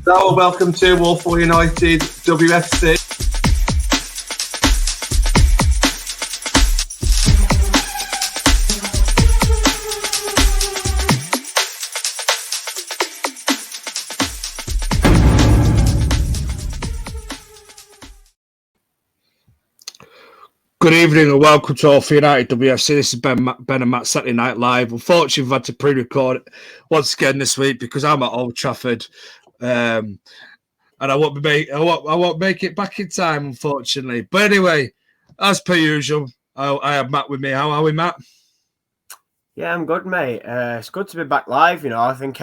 Hello, welcome to Wolfville United WFC. Good evening and welcome to Wolfville United WFC. This is Ben and Matt Saturday Night Live. Unfortunately, we've had to pre-record once again this week because I'm at Old Trafford, and I won't make it back in time, unfortunately. But anyway, as per usual, I have Matt with me. How are we, Matt? Yeah, I'm good, mate. It's good to be back live. You know, I think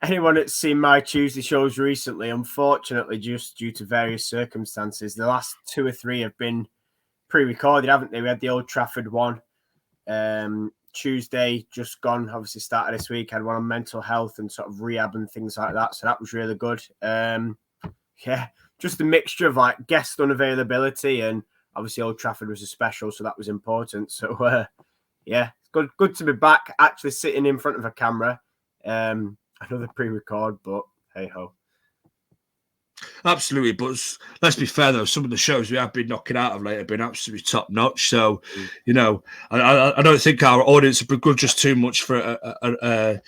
anyone that's seen my Tuesday shows recently, unfortunately, just due to various circumstances, the last two or three have been pre-recorded, haven't they? We had the Old Trafford one Tuesday just gone, obviously started this week, had one on mental health and sort of rehab and things like that, so that was really good. Yeah, just a mixture of like guest unavailability, and obviously Old Trafford was a special, so that was important. So yeah, it's good to be back, actually sitting in front of a camera. Another pre-record, but hey ho. Absolutely, but let's be fair though. Some of the shows we have been knocking out of late have been absolutely top notch. So, you know, I don't think our audience would begrudge us too much for a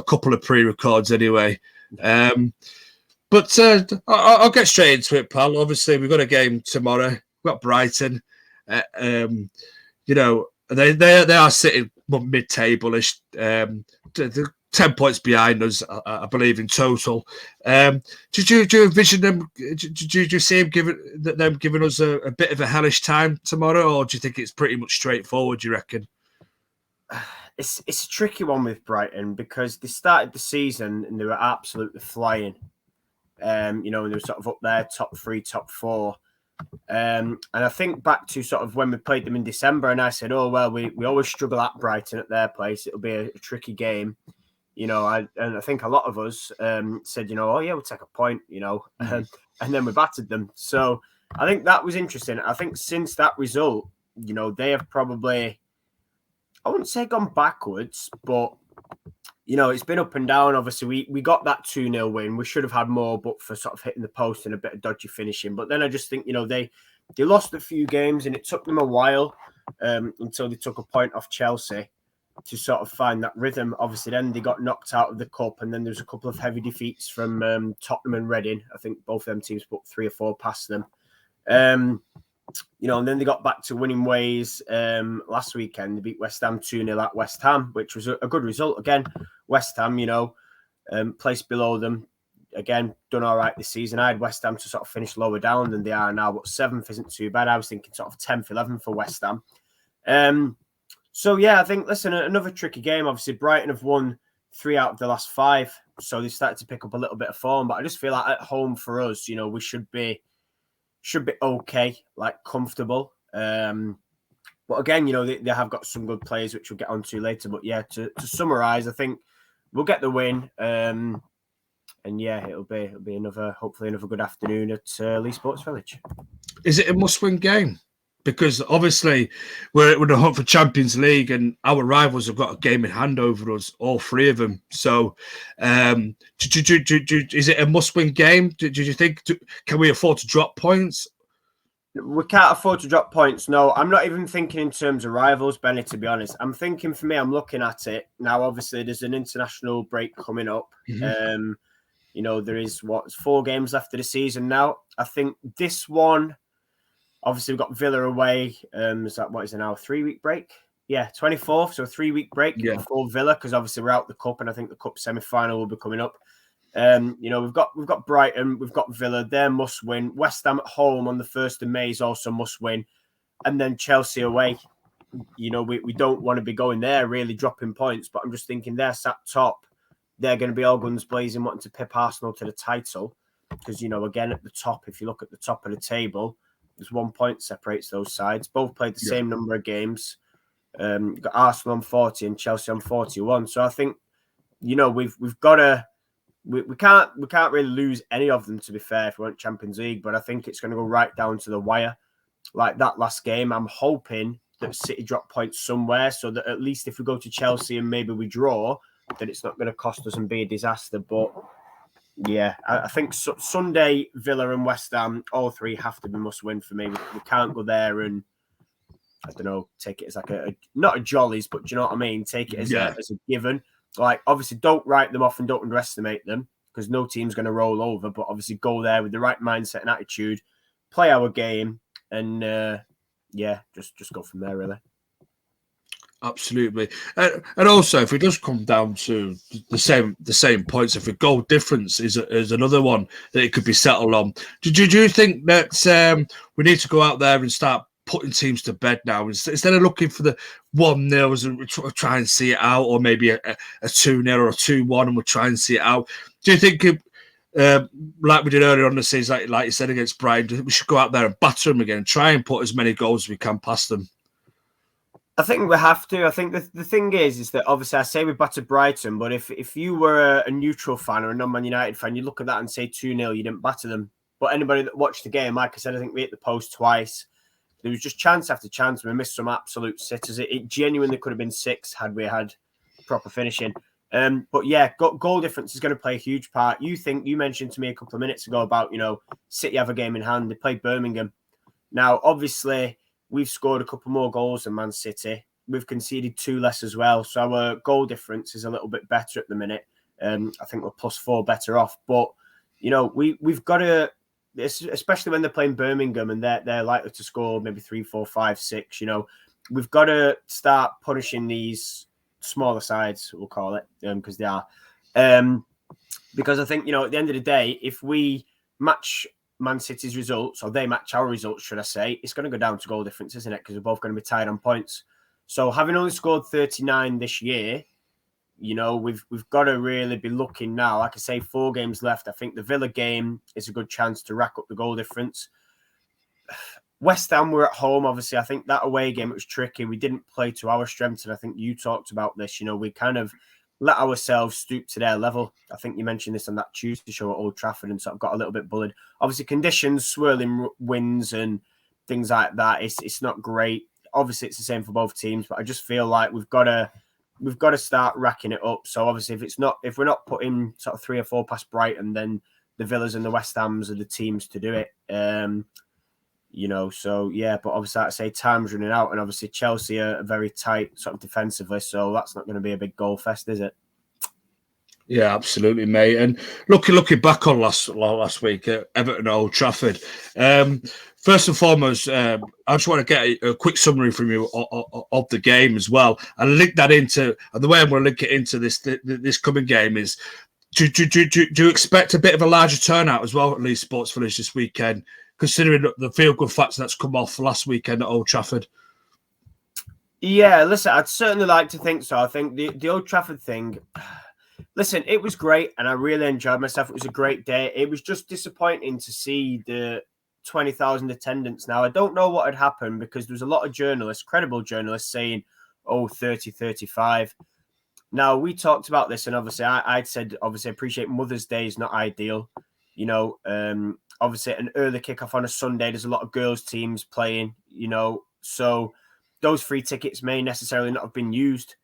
couple of pre-records anyway. But I'll get straight into it, pal. Obviously, we've got a game tomorrow. We've got Brighton. You know, they are sitting mid-table-ish. They're 10 points behind us, I believe, in total. Do you envision them? Do you see them giving us a bit of a hellish time tomorrow, or do you think it's pretty much straightforward? Do you reckon? It's a tricky one with Brighton because they started the season and they were absolutely flying. You know, they were sort of up there, top three, top four. And I think back to sort of when we played them in December, and I said, "Oh well, we always struggle at Brighton at their place. It'll be a tricky game." You know, I think a lot of us said, you know, oh yeah, we'll take a point, you know, and then we battered them. So I think that was interesting. I think since that result, you know, they have probably, I wouldn't say gone backwards, but, you know, it's been up and down. Obviously, we got that 2-0 win. We should have had more, but for sort of hitting the post and a bit of dodgy finishing. But then I just think, you know, they lost a few games and it took them a while until they took a point off Chelsea to sort of find that rhythm. Obviously, then they got knocked out of the cup, and then there's a couple of heavy defeats from Tottenham and Reading. I think both of them teams put 3 or 4 past them. You know, and then they got back to winning ways last weekend. They beat West Ham 2-0 at West Ham, which was a good result. Again, West Ham, you know, placed below them. Again, done all right this season. I had West Ham to sort of finish lower down than they are now, but 7th isn't too bad. I was thinking sort of 10th, 11th for West Ham. So, yeah, I think, listen, another tricky game. Obviously, Brighton have won 3 out of the last 5, so they started to pick up a little bit of form. But I just feel like at home for us, you know, we should be okay, like comfortable. But again, you know, they have got some good players, which we'll get onto later. But, yeah, to summarise, I think we'll get the win. And, yeah, it'll be hopefully another good afternoon at Leigh Sports Village. Is it a must-win game? Because obviously we're in the hunt for Champions League and our rivals have got a game in hand over us, all 3 of them. So is it a must-win game? Do you think, can we afford to drop points? We can't afford to drop points. No, I'm not even thinking in terms of rivals, Benny, to be honest. I'm thinking for me, I'm looking at it. Now, obviously, there's an international break coming up. Mm-hmm. You know, there is, 4 games left of the season now. I think this one... Obviously, we've got Villa away. Is that what is it now? 3-week break? Yeah, 24th. So a 3-week break before Villa, because obviously we're out the cup, and I think the cup semi-final will be coming up. You know, we've got Brighton, we've got Villa. They're must win. West Ham at home on the 1st of May is also must win, and then Chelsea away. You know, we don't want to be going there really dropping points, but I'm just thinking they're sat top. They're going to be all guns blazing, wanting to pip Arsenal to the title, because you know, again at the top, if you look at the top of the table. There's 1 point separates those sides. Both played the same number of games. Got Arsenal on 40 and Chelsea on 41. So I think, you know, we've got to. We can't really lose any of them, to be fair, if we want Champions League. But I think it's going to go right down to the wire, like that last game. I'm hoping that City drop points somewhere, so that at least if we go to Chelsea and maybe we draw, then it's not going to cost us and be a disaster. But Yeah, I think Sunday, Villa and West Ham, all three have to be must-win for me. We can't go there and, I don't know, take it as like not a jollies, but do you know what I mean? Take it as a given. Like, obviously, don't write them off and don't underestimate them, because no team's going to roll over. But obviously, go there with the right mindset and attitude, play our game, and just go from there, really. Absolutely, and also if it does come down to the same points, if a goal difference is another one that it could be settled on. Do you think that we need to go out there and start putting teams to bed now instead of looking for the 1-0 and try and see it out, or maybe a 2-0 or a 2-1 and we'll try and see it out? Do you think like we did earlier on the season, like you said against Brighton, we should go out there and batter them again, try and put as many goals as we can past them? I think we have to. I think the thing is that obviously I say we battered Brighton, but if you were a neutral fan or a non-Man United fan, you look at that and say 2-0, you didn't batter them. But anybody that watched the game, like I said, I think we hit the post twice. There was just chance after chance. We missed some absolute sitters. It genuinely could have been 6 had we had proper finishing. But yeah, goal difference is going to play a huge part. You mentioned to me a couple of minutes ago about, City have a game in hand. They played Birmingham. Now, obviously, we've scored a couple more goals than Man City. We've conceded 2 less as well. So our goal difference is a little bit better at the minute. I think we're +4 better off. But, we've got to, especially when they're playing Birmingham and they're likely to score maybe 3, 4, 5, 6, we've got to start punishing these smaller sides, we'll call it, because they are. Because I think, at the end of the day, if we match Man City's results, or they match our results, should I say, it's going to go down to goal difference, isn't it? Because we're both going to be tied on points. So having only scored 39 this year, we've got to really be looking now. Like I say, 4 games left. I think the Villa game is a good chance to rack up the goal difference. West Ham were at home, obviously. I think that away game, it was tricky. We didn't play to our strengths, and I think you talked about this. We kind of let ourselves stoop to their level. I think you mentioned this on that Tuesday show at Old Trafford and sort of got a little bit bullied. Obviously, conditions, swirling winds and things like that, it's not great. Obviously, it's the same for both teams, but I just feel like we've got to start racking it up. So obviously, if we're not putting sort of 3 or 4 past Brighton, then the Villas and the West Hams are the teams to do it. So yeah, but obviously, like I say, time's running out, and obviously Chelsea are very tight sort of defensively, so that's not going to be a big goal fest, is it? Yeah, absolutely, mate. And looking back on last week at Everton Old Trafford, first and foremost, I just want to get a quick summary from you of the game as well, and link that into, and the way I'm going to link it into this coming game is, do you expect a bit of a larger turnout as well at Leeds Sports Village this weekend, considering the feel-good factor that's come off last weekend at Old Trafford? Yeah, listen, I'd certainly like to think so. I think the Old Trafford thing, listen, it was great, and I really enjoyed myself. It was a great day. It was just disappointing to see the 20,000 attendance. Now, I don't know what had happened, because there was a lot of journalists, credible journalists, saying, 30, 35. Now, we talked about this, and obviously I'd said, obviously, I appreciate Mother's Day is not ideal. Obviously, an early kickoff on a Sunday, there's a lot of girls' teams playing, so those free tickets may necessarily not have been used.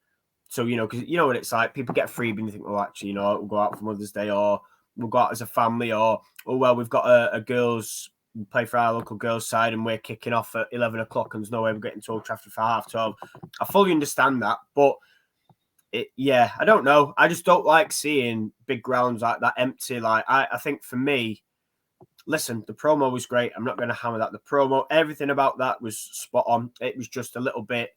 So, because you know what it's like, people get a freebie and you think, well, actually, we'll go out for Mother's Day, or we'll go out as a family, or, we've got a girls, we play for our local girls' side and we're kicking off at 11 o'clock and there's no way we're getting to Old Trafford for 12:30. I fully understand that, but I don't know. I just don't like seeing big grounds like that empty. Like, I think for me, listen, the promo was great. I'm not going to hammer that. The promo, everything about that was spot on. It was just a little bit,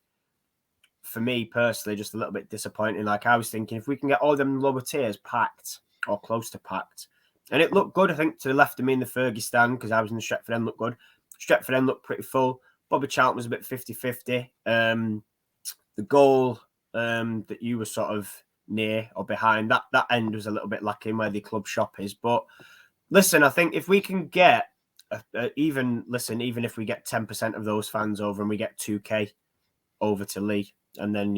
for me personally, just a little bit disappointing. Like, I was thinking, if we can get all them lower tiers packed or close to packed, and it looked good, I think, to the left of me in the Fergie stand, because I was in the Stretford end, looked good. Stretford end looked pretty full. Bobby Charlton was a bit 50-50. The goal that you were sort of near or behind, that end was a little bit lacking where the club shop is. But listen, I think if we can get even if we get 10% of those fans over and we get 2K over to Lee, and then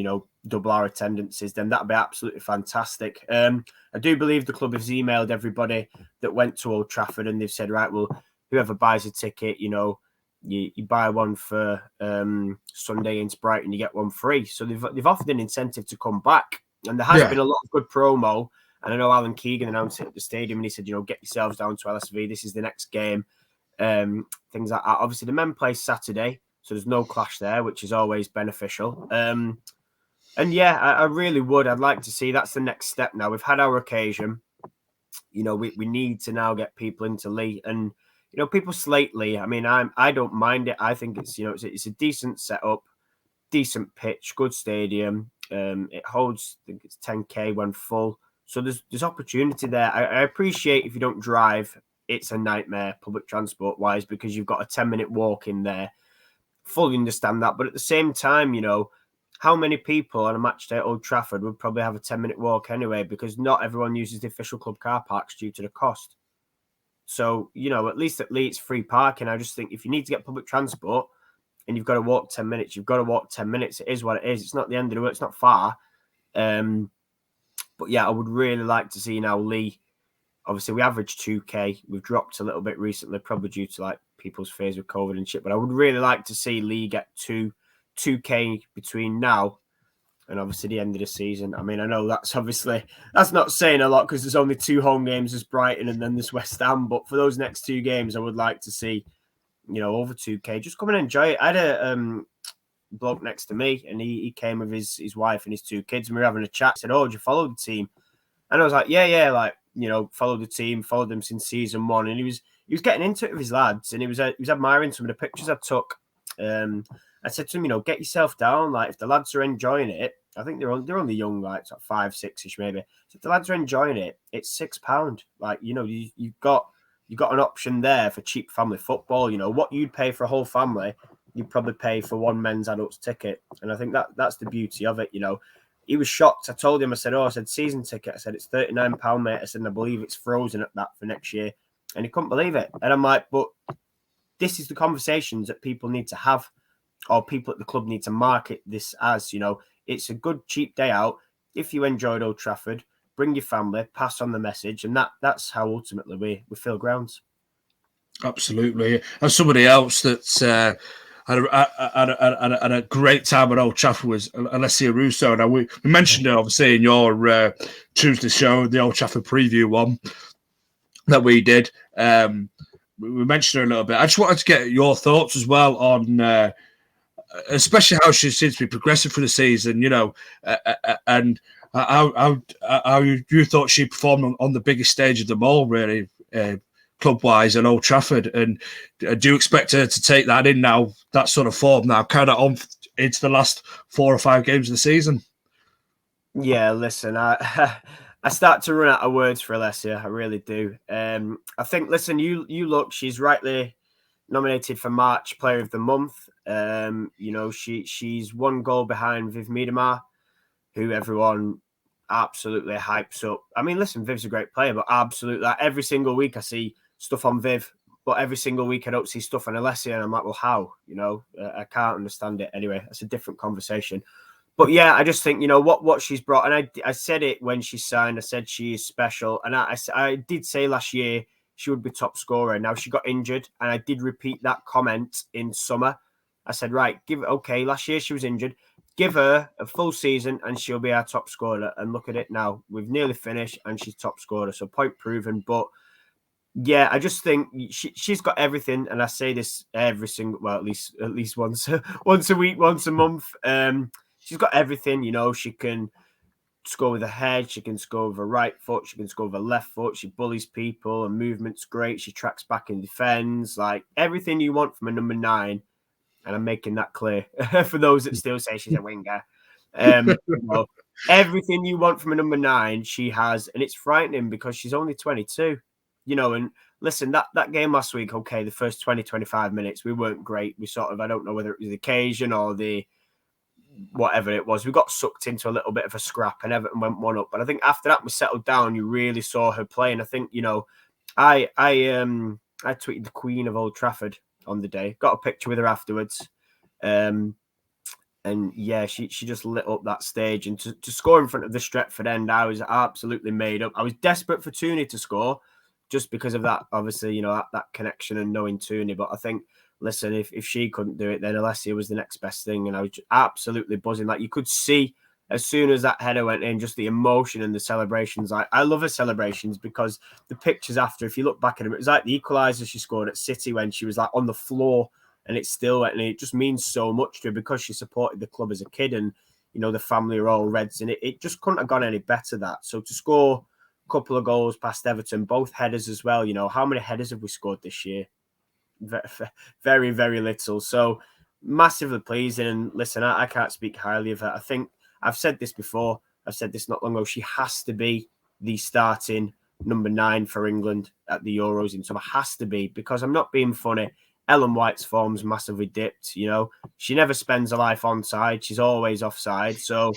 double our attendances, then that'd be absolutely fantastic. I do believe the club has emailed everybody that went to Old Trafford, and they've said, right, well, whoever buys a ticket, you buy one for Sunday into Brighton, you get one free. So they've offered an incentive to come back, and there has been a lot of good promo. And I know Alan Keegan announced it at the stadium, and he said, get yourselves down to LSV. This is the next game. Things like that. Obviously, the men play Saturday, so there's no clash there, which is always beneficial. And yeah, I really would. I'd like to see that's the next step now. We've had our occasion. We need to now get people into Lee. And, people slate Lee. I mean, I don't mind it. I think it's, it's a decent setup, decent pitch, good stadium. It holds, I think it's 10K when full. So there's opportunity there. I appreciate if you don't drive, it's a nightmare public transport wise because you've got a 10-minute walk in there. Fully understand that. But at the same time, how many people on a match day at Old Trafford would probably have a 10-minute walk anyway, because not everyone uses the official club car parks due to the cost. So, at least at Leeds, free parking. I just think if you need to get public transport and you've got to walk 10 minutes, you've got to walk 10 minutes. It is what it is. It's not the end of the world. It's not far. But yeah, I would really like to see now Lee. Obviously, we average 2K. We've dropped a little bit recently, probably due to like people's fears with COVID and shit. But I would really like to see Lee get 2K between now and obviously the end of the season. I mean, I know that's not saying a lot because there's only 2 home games, there's Brighton and then there's West Ham. But for those next 2 games, I would like to see, over 2K. Just come and enjoy it. I had a bloke next to me and he came with his wife and his 2 kids and we were having a chat. He said, "Oh, did you follow the team?" And I was like, yeah, like, followed the team, followed them since season 1. And he was getting into it with his lads and he was admiring some of the pictures I took. I said to him, get yourself down. Like, if the lads are enjoying it, I think they're only young, like 5, 6-ish maybe. So if the lads are enjoying it, it's £6. Like, you've got an option there for cheap family football. What you'd pay for a whole family, you'd probably pay for one men's adults ticket. And I think that's the beauty of it. He was shocked. I told him, I said, season ticket. I said, it's £39, mate. I said, and I believe it's frozen at that for next year. And he couldn't believe it. And I'm like, but this is the conversations that people need to have, or people at the club need to market this as, it's a good, cheap day out. If you enjoyed Old Trafford, bring your family, pass on the message. And that's how ultimately we fill grounds. Absolutely. As somebody else that's had a great time at Old Trafford was Alessia Russo. Now, we mentioned her, obviously, in your Tuesday show, the Old Trafford preview one that we did. We mentioned her a little bit. I just wanted to get your thoughts as well on especially how she seems to be progressing through the season, and how you thought she performed on the biggest stage of them all, really, club-wise at Old Trafford. And do you expect her to take that in now, that sort of form now, kind of on into the last 4 or 5 games of the season? Yeah, listen, I start to run out of words for Alessia. I really do. I think, listen, you look, she's rightly nominated for March Player of the Month. She's 1 goal behind Viv Miedema, who everyone absolutely hypes up. I mean, listen, Viv's a great player, but absolutely, like, every single week I see stuff on Viv, but every single week I don't see stuff on Alessia, and I'm like, well, how? I can't understand it. Anyway, that's a different conversation. But yeah, I just think, what she's brought, and I said it when she signed, I said she is special, and I did say last year she would be top scorer. Now, she got injured, and I did repeat that comment in summer. I said, right, last year she was injured. Give her a full season, and she'll be our top scorer. And look at it now. We've nearly finished, and she's top scorer. So point proven. But yeah, I just think she's got everything. And I say this every single, well, at least once a week, once a month. She's got everything. She can score with her head, she can score with her right foot, she can score with her left foot, she bullies people, her movement's great, she tracks back and defends, like everything you want from a number 9. And I'm making that clear for those that still say she's a winger. Everything you want from a number 9, she has, and it's frightening because she's only 22. And listen, that game last week, okay, the first 20-25 minutes, we weren't great. We sort of, I don't know whether it was the occasion or the whatever it was, we got sucked into a little bit of a scrap and Everton went 1 up. But I think after that we settled down, you really saw her play. And I think, I tweeted the Queen of Old Trafford on the day, got a picture with her afterwards. And yeah, she just lit up that stage. And to score in front of the Stretford end, I was absolutely made up. I was desperate for Tooney to score just because of that, obviously, that connection and knowing Tooney. But I think, listen, if she couldn't do it, then Alessia was the next best thing. And I was absolutely buzzing. Like, you could see as soon as that header went in, just the emotion and the celebrations. I love her celebrations because the pictures after, if you look back at them, it was like the equaliser she scored at City when she was like on the floor and it still went, and it just means so much to her because she supported the club as a kid and, you know, the family are all Reds and it just couldn't have gone any better that. So to score a couple of goals past Everton, both headers as well, you know, how many headers have we scored this year? Very, very little. So massively pleasing. And listen, I can't speak highly of her. I think I've said this before. I've said this not long ago. She has to be the starting number 9 for England at the Euros in summer. Has to be, because I'm not being funny. Ellen White's form's massively dipped. You know, she never spends her life onside. She's always offside. So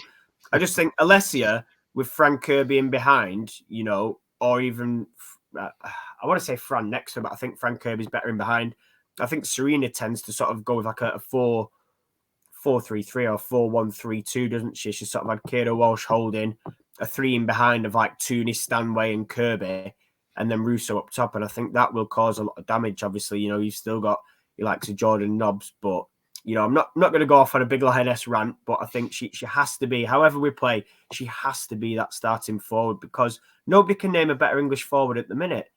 I just think Alessia with Fran Kirby in behind, you know, or even I want to say Fran next to her, but I think Fran Kirby's better in behind. I think Serena tends to sort of go with like a 4-4-3-3 or 4-1-3-2, doesn't she? She's sort of had Kira Walsh holding a 3 in behind of like Tooney, Stanway and Kirby, and then Russo up top. And I think that will cause a lot of damage. Obviously, you know, you've still got your likes of Jordan Nobbs, but you know, I'm not going to go off on a big lioness rant, but I think she has to be, however we play, she has to be that starting forward because nobody can name a better English forward at the minute.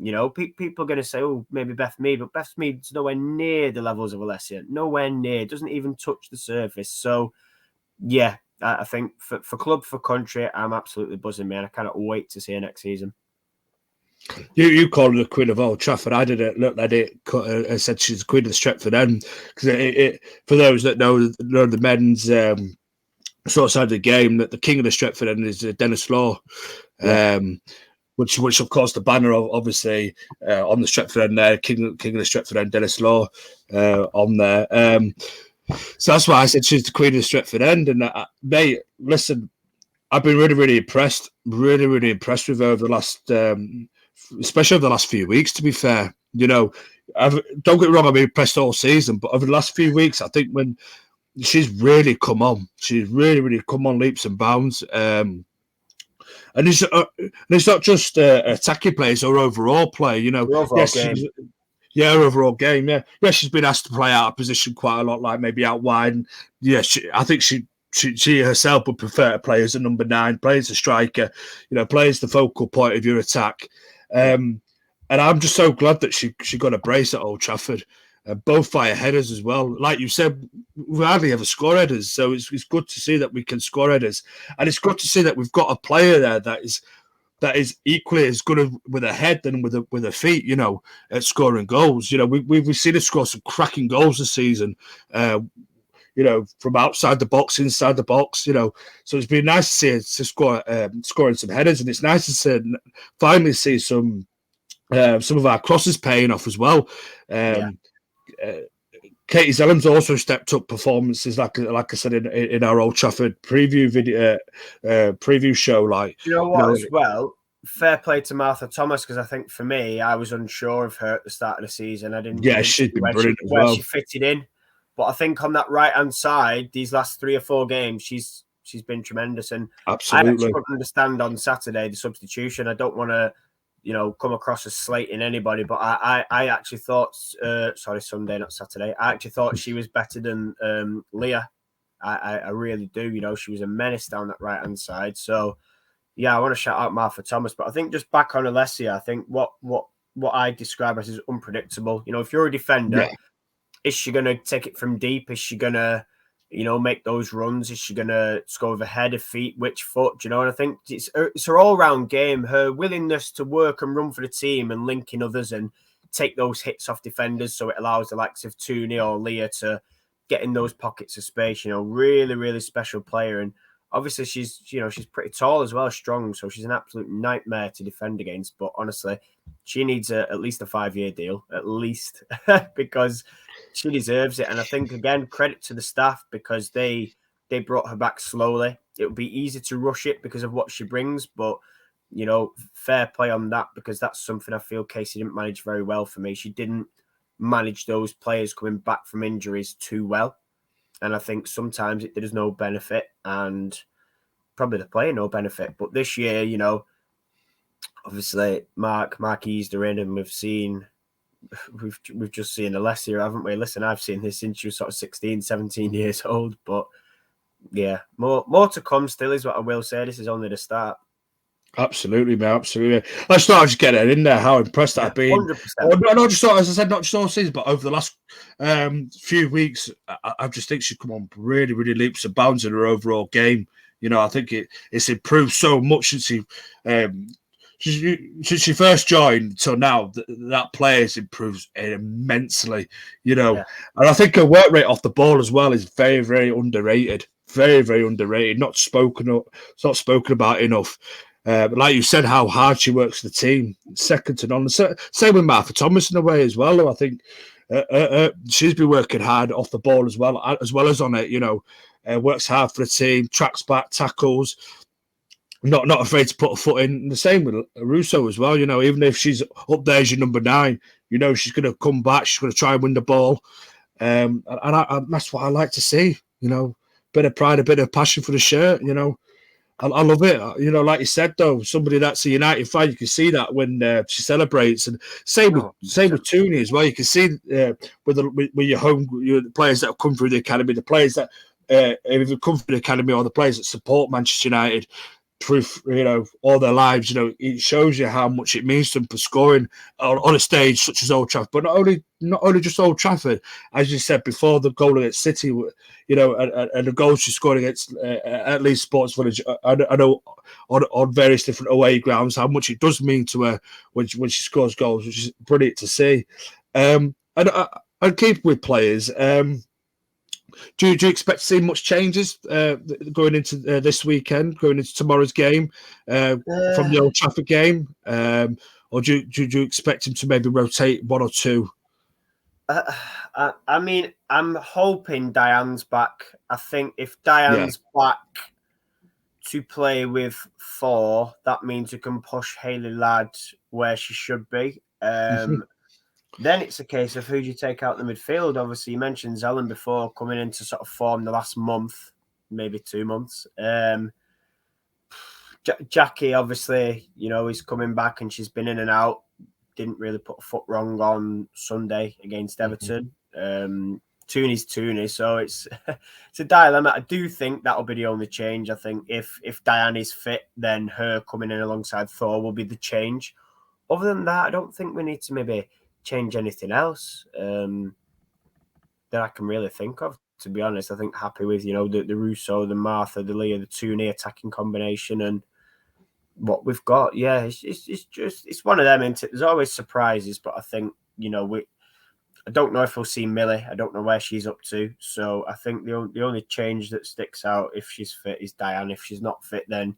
You know, people are going to say, oh, maybe Beth Mead, but Beth Mead's nowhere near the levels of Alessia. Nowhere near. Doesn't even touch the surface. So, yeah, I think for club, for country, I'm absolutely buzzing, man. I cannot wait to see her next season. You called her the Queen of Old Trafford. I didn't look at it. I said she's the Queen of the Stretford End because for those that know the men's sort side of the game, that the King of the Stretford End is Dennis Law, which of course the banner obviously on the Stretford End there, King of the Stretford End, Dennis Law on there. So that's why I said she's the Queen of the Stretford End. And mate, listen, I've been really impressed, really impressed with her over the last. Especially over the last few weeks, to be fair. You know, don't get me wrong, I've been impressed all season, but over the last few weeks, I think when she's really come on, she's really come on leaps and bounds. And it's not just attacking plays or overall play, you know. Her overall game, yeah. She's been asked to play out of position quite a lot, like maybe out wide. And yeah, I think she herself would prefer to play as a number 9, play as a striker, you know, play as the focal point of your attack. And I'm just so glad that she got a brace at Old Trafford. Both fire headers as well. Like you said, we hardly ever score headers, so it's good to see that we can score headers, and it's good to see that we've got a player there that is equally as good with a head than with a feet. You know, at scoring goals. You know, we've seen her score some cracking goals this season. You know, from outside the box, inside the box, you know. So it's been nice to see her to scoring some headers, and it's nice to finally see some of our crosses paying off as well. Katie Zellam's also stepped up performances, like I said in our Old Trafford preview video, preview show. Like, you know what, as well, fair play to Martha Thomas, because I think for me, I was unsure of her at the start of the season. I didn't. Yeah, she's been brilliant as well. Where she fitted in. But I think on that right-hand side, these last 3 or 4 games, she's been tremendous. And absolutely, I actually couldn't understand on Saturday the substitution. I don't want to, you know, come across as slating anybody, but I actually thought, Sunday, not Saturday. I actually thought she was better than Leah. I really do. You know, she was a menace down that right-hand side. So, yeah, I want to shout out Martha Thomas. But I think just back on Alessia, I think what I describe as is unpredictable. You know, if you're a defender, is she going to take it from deep? Is she going to, you know, make those runs? Is she going to score with a head, a feet, which foot? Do you know? And I think it's her all-round game, her willingness to work and run for the team and link in others and take those hits off defenders, so it allows the likes of Tooney or Leah to get in those pockets of space. You know, really special player. And obviously she's pretty tall as well, strong, so she's an absolute nightmare to defend against. But honestly, she needs at least a 5-year deal, at least, because she deserves it. And I think, again, credit to the staff, because they brought her back slowly. It would be easy to rush it because of what she brings, but, you know, fair play on that, because that's something I feel Casey didn't manage very well for me. She didn't manage those players coming back from injuries too well. And I think sometimes it did us no benefit, and probably the player no benefit. But this year, you know, obviously Mark eased her in, and we've just seen Alessia, haven't we? Listen, I've seen this since she was sort of 16, 17 years old, but Yeah, more to come still is what I will say. This is only the start. Absolutely, man. Absolutely. I just thought I'd just get it in there. How impressed I've been. 100%. Not just thought, as I said, not just all season, but over the last few weeks, I just think she's come on really, really leaps and bounds in her overall game. You know, I think it's improved so much since she first joined till now. That player has improved immensely. You know, and I think her work rate off the ball as well is very, very underrated. Very, very underrated. Not spoken about enough. But like you said, how hard she works for the team, second to none. Same with Martha Thomas in a way as well. I think she's been working hard off the ball as well as on it. You know, works hard for the team, tracks back, tackles, not afraid to put a foot in. And the same with Russo as well. You know, even if she's up there as your number 9, you know she's going to come back. She's going to try and win the ball, and that's what I like to see. You know, bit of pride, a bit of passion for the shirt. You know. I love it. You know, like you said, though, somebody that's a United fan, you can see that when she celebrates. And same with Tooney as well. You can see with your players that have come through the academy, the players that have come through the academy, or the players that support Manchester United through, you know, all their lives. You know, it shows you how much it means to them for scoring on a stage such as Old Trafford. But not only just Old Trafford, as you said before, the goal against City, you know, and the goals she scored against at least Sports Village. I know on various different away grounds how much it does mean to her when she scores goals, which is brilliant to see. And I keep with players. Do you expect to see much changes going into this weekend, going into tomorrow's game from the Old Trafford game? Or do you expect him to maybe rotate 1 or 2? I mean, I'm hoping Diane's back. I think if Diane's back to play with Thor, that means you can push Hayley Ladd where she should be. Then it's a case of who do you take out the midfield. Obviously, you mentioned Zelen before coming into sort of form the last month, maybe 2 months. Jackie, obviously, you know, is coming back and she's been in and out. Didn't really put a foot wrong on Sunday against Everton. Tooney's Tooney, so it's a dilemma. I do think that'll be the only change. I think if Diane is fit, then her coming in alongside Thor will be the change. Other than that, I don't think we need to maybe change anything else that I can really think of. To be honest, I think happy with, you know, the Russo, the Martha, the Leah, the Tooney attacking combination and what we've got. Yeah, it's one of them, isn't it? There's always surprises, but I think, you know, I don't know if we'll see Millie. I don't know where she's up to. So I think the only change that sticks out if she's fit is Diane. If she's not fit, then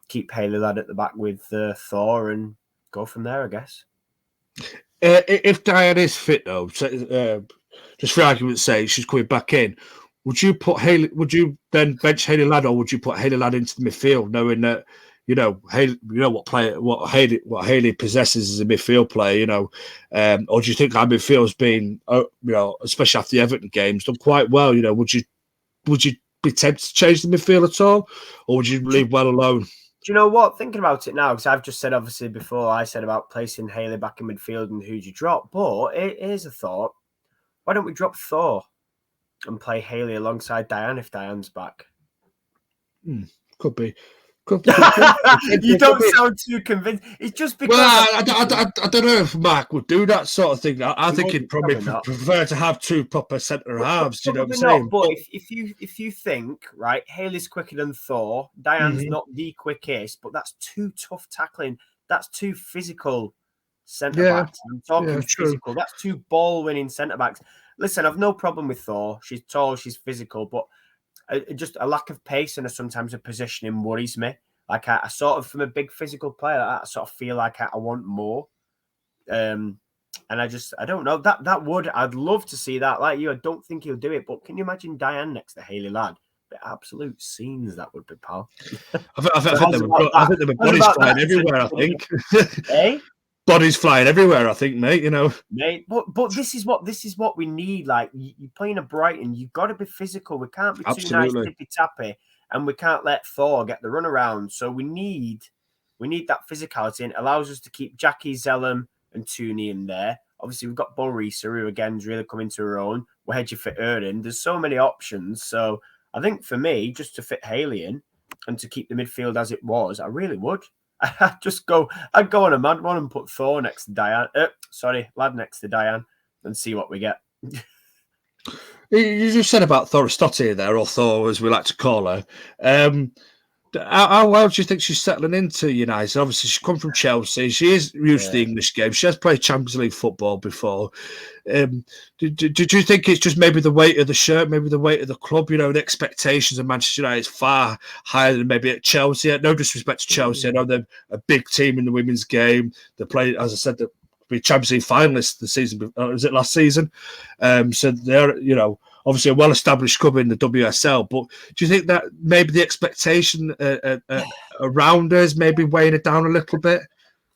keep Hayley Ladd at the back with Thor and go from there, I guess. If Diane is fit, though, just for argument's sake, she's coming back in. Would you then bench Hayley Ladd, or would you put Hayley Ladd into the midfield, knowing that what Hayley possesses as a midfield player, you know, or do you think our midfield's been, you know, especially after the Everton games, done quite well? You know, would you be tempted to change the midfield at all, or would you leave well alone? Do you know what? Thinking about it now, because I've just said, obviously, before I said about placing Hayley back in midfield and who'd you drop, but here's a thought. Why don't we drop Thor and play Hayley alongside Diane if Diane's back? Could be. You don't sound too convinced. It's just because. Well, I don't know if Mark would do that sort of thing. I think he'd probably prefer to have 2 proper centre halves. Do you know what I'm saying? But if you think, right, Hayley's quicker than Thor, Diane's not the quickest, but that's 2 tough tackling. That's 2 physical centre backs. I'm talking physical. That's 2 ball winning centre backs. Listen, I've no problem with Thor. She's tall, she's physical, but just a lack of pace and sometimes a positioning worries me. Like I sort of, from a big physical player, I sort of feel like I want more. And I don't know. I'd love to see that. Like you, I don't think he'll do it. But can you imagine Diane next to Hayley Ladd? The absolute scenes that would be, pal. I think there were bodies flying everywhere, I think. Eh? Bodies flying everywhere, I think, mate. You know, mate. But this is what we need. Like you're playing a Brighton, you've got to be physical. We can't be too nice, tippy tappy, and we can't let Thor get the runaround. So we need that physicality, and it allows us to keep Jackie, Zellum, and Tooney in there. Obviously, we've got Borisa, who again is really coming to her own. We're hedging for Erden. There's so many options. So I think for me, just to fit Haley in and to keep the midfield as it was, I really would. I'd go on a mad one and put Thor next to Diane. Lad next to Diane and see what we get. You just said about Thoristotti there, or Thor as we like to call her. How well do you think she's settling into United? Obviously, she's come from Chelsea. She is used to the English game. She has played Champions League football before. Do you think it's just maybe the weight of the shirt, maybe the weight of the club? You know, the expectations of Manchester United is far higher than maybe at Chelsea. No disrespect to Chelsea. I know they're a big team in the women's game. They played, as I said, the Champions League finalists the season. Was it last season? So they're, you know, obviously a well-established club in the WSL, but do you think that maybe the expectation around her is maybe weighing it down a little bit?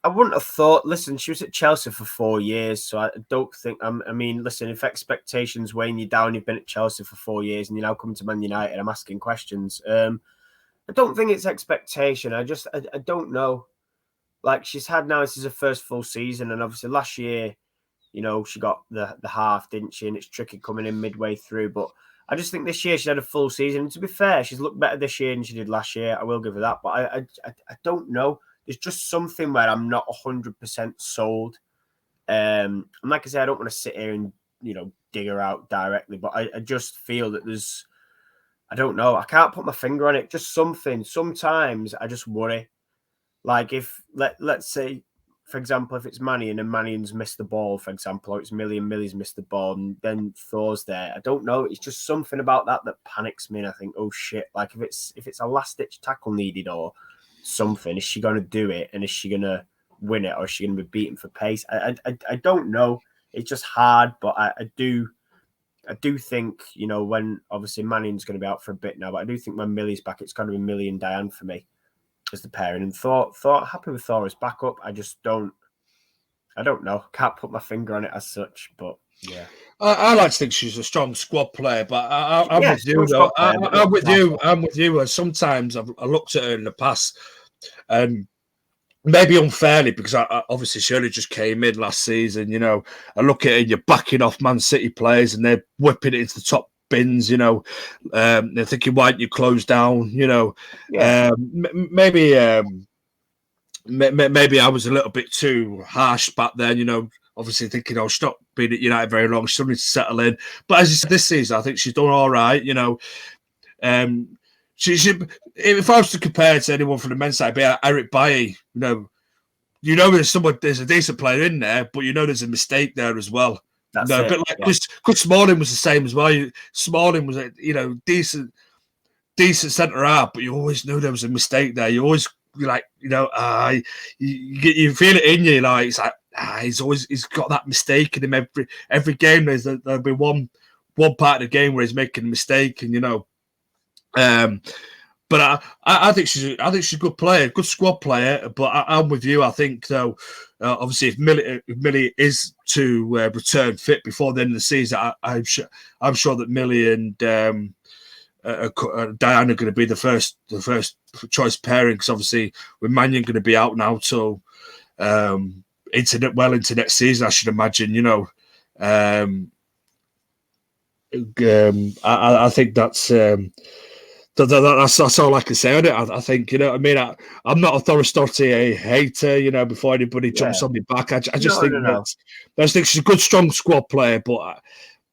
I wouldn't have thought. Listen, she was at Chelsea for 4 years, so I don't think. I mean, listen, if expectations weighing you down, you've been at Chelsea for 4 years, and you're now coming to Man United, I'm asking questions. I don't think it's expectation. I don't know. Like, she's had now, this is her first full season, and obviously last year, you know, she got the half, didn't she? And it's tricky coming in midway through. But I just think this year she had a full season. And to be fair, she's looked better this year than she did last year. I will give her that. But I don't know. There's just something where I'm not 100% sold. And like I said, I don't want to sit here and, you know, dig her out directly. But I just feel that there's, I don't know. I can't put my finger on it. Just something. Sometimes I just worry. Like if, let's say, for example, if it's Mannion and Mannion's missed the ball, for example, or it's Millie and Millie's missed the ball, and then Thor's there. I don't know. It's just something about that panics me. And I think, oh shit! Like if it's a last ditch tackle needed or something, is she going to do it? And is she going to win it, or is she going to be beaten for pace? I don't know. It's just hard, but I do think, you know, when obviously Mannion's going to be out for a bit now, but I do think when Millie's back, it's going to be Millie and Diane for me as the pairing. And Thor, happy with Thor as backup. I don't know. Can't put my finger on it as such, but yeah. I like to think she's a strong squad player, but I'm with you though. I'm with you. I'm with you. Sometimes I've looked at her in the past, and maybe unfairly, because I obviously she only just came in last season. You know, I look at it, you're backing off Man City players, and they're whipping it into the top bins, you know. They're thinking, why don't you close down? You know, maybe I was a little bit too harsh back then, you know, obviously thinking, oh, she's not been at United very long, she still needs to settle in. But as you said, this season, I think she's done all right, you know. She if I was to compare to anyone from the men's side, be Eric Bailly, you know there's a decent player in there, but you know there's a mistake there as well. That's a bit like Chris Smalling was the same as well. Smalling was a decent centre half, but you always knew there was a mistake there. You always you feel it in you, like it's like he's got that mistake in him every game. There'll be one part of the game where he's making a mistake, and you know. But I think she's a good player, good squad player. But I'm with you. I think though, obviously, if Millie is to return fit before the end of the season, I'm sure that Millie and Diane are going to be the first choice pairing. Because obviously, with Mannion going to be out now till into next season, I should imagine. You know, I think that's. That's all I can say on it. I think, you know what I mean? I'm not a Thoristotti hater, you know, before anybody jumps on me back. I just think she's a good, strong squad player, but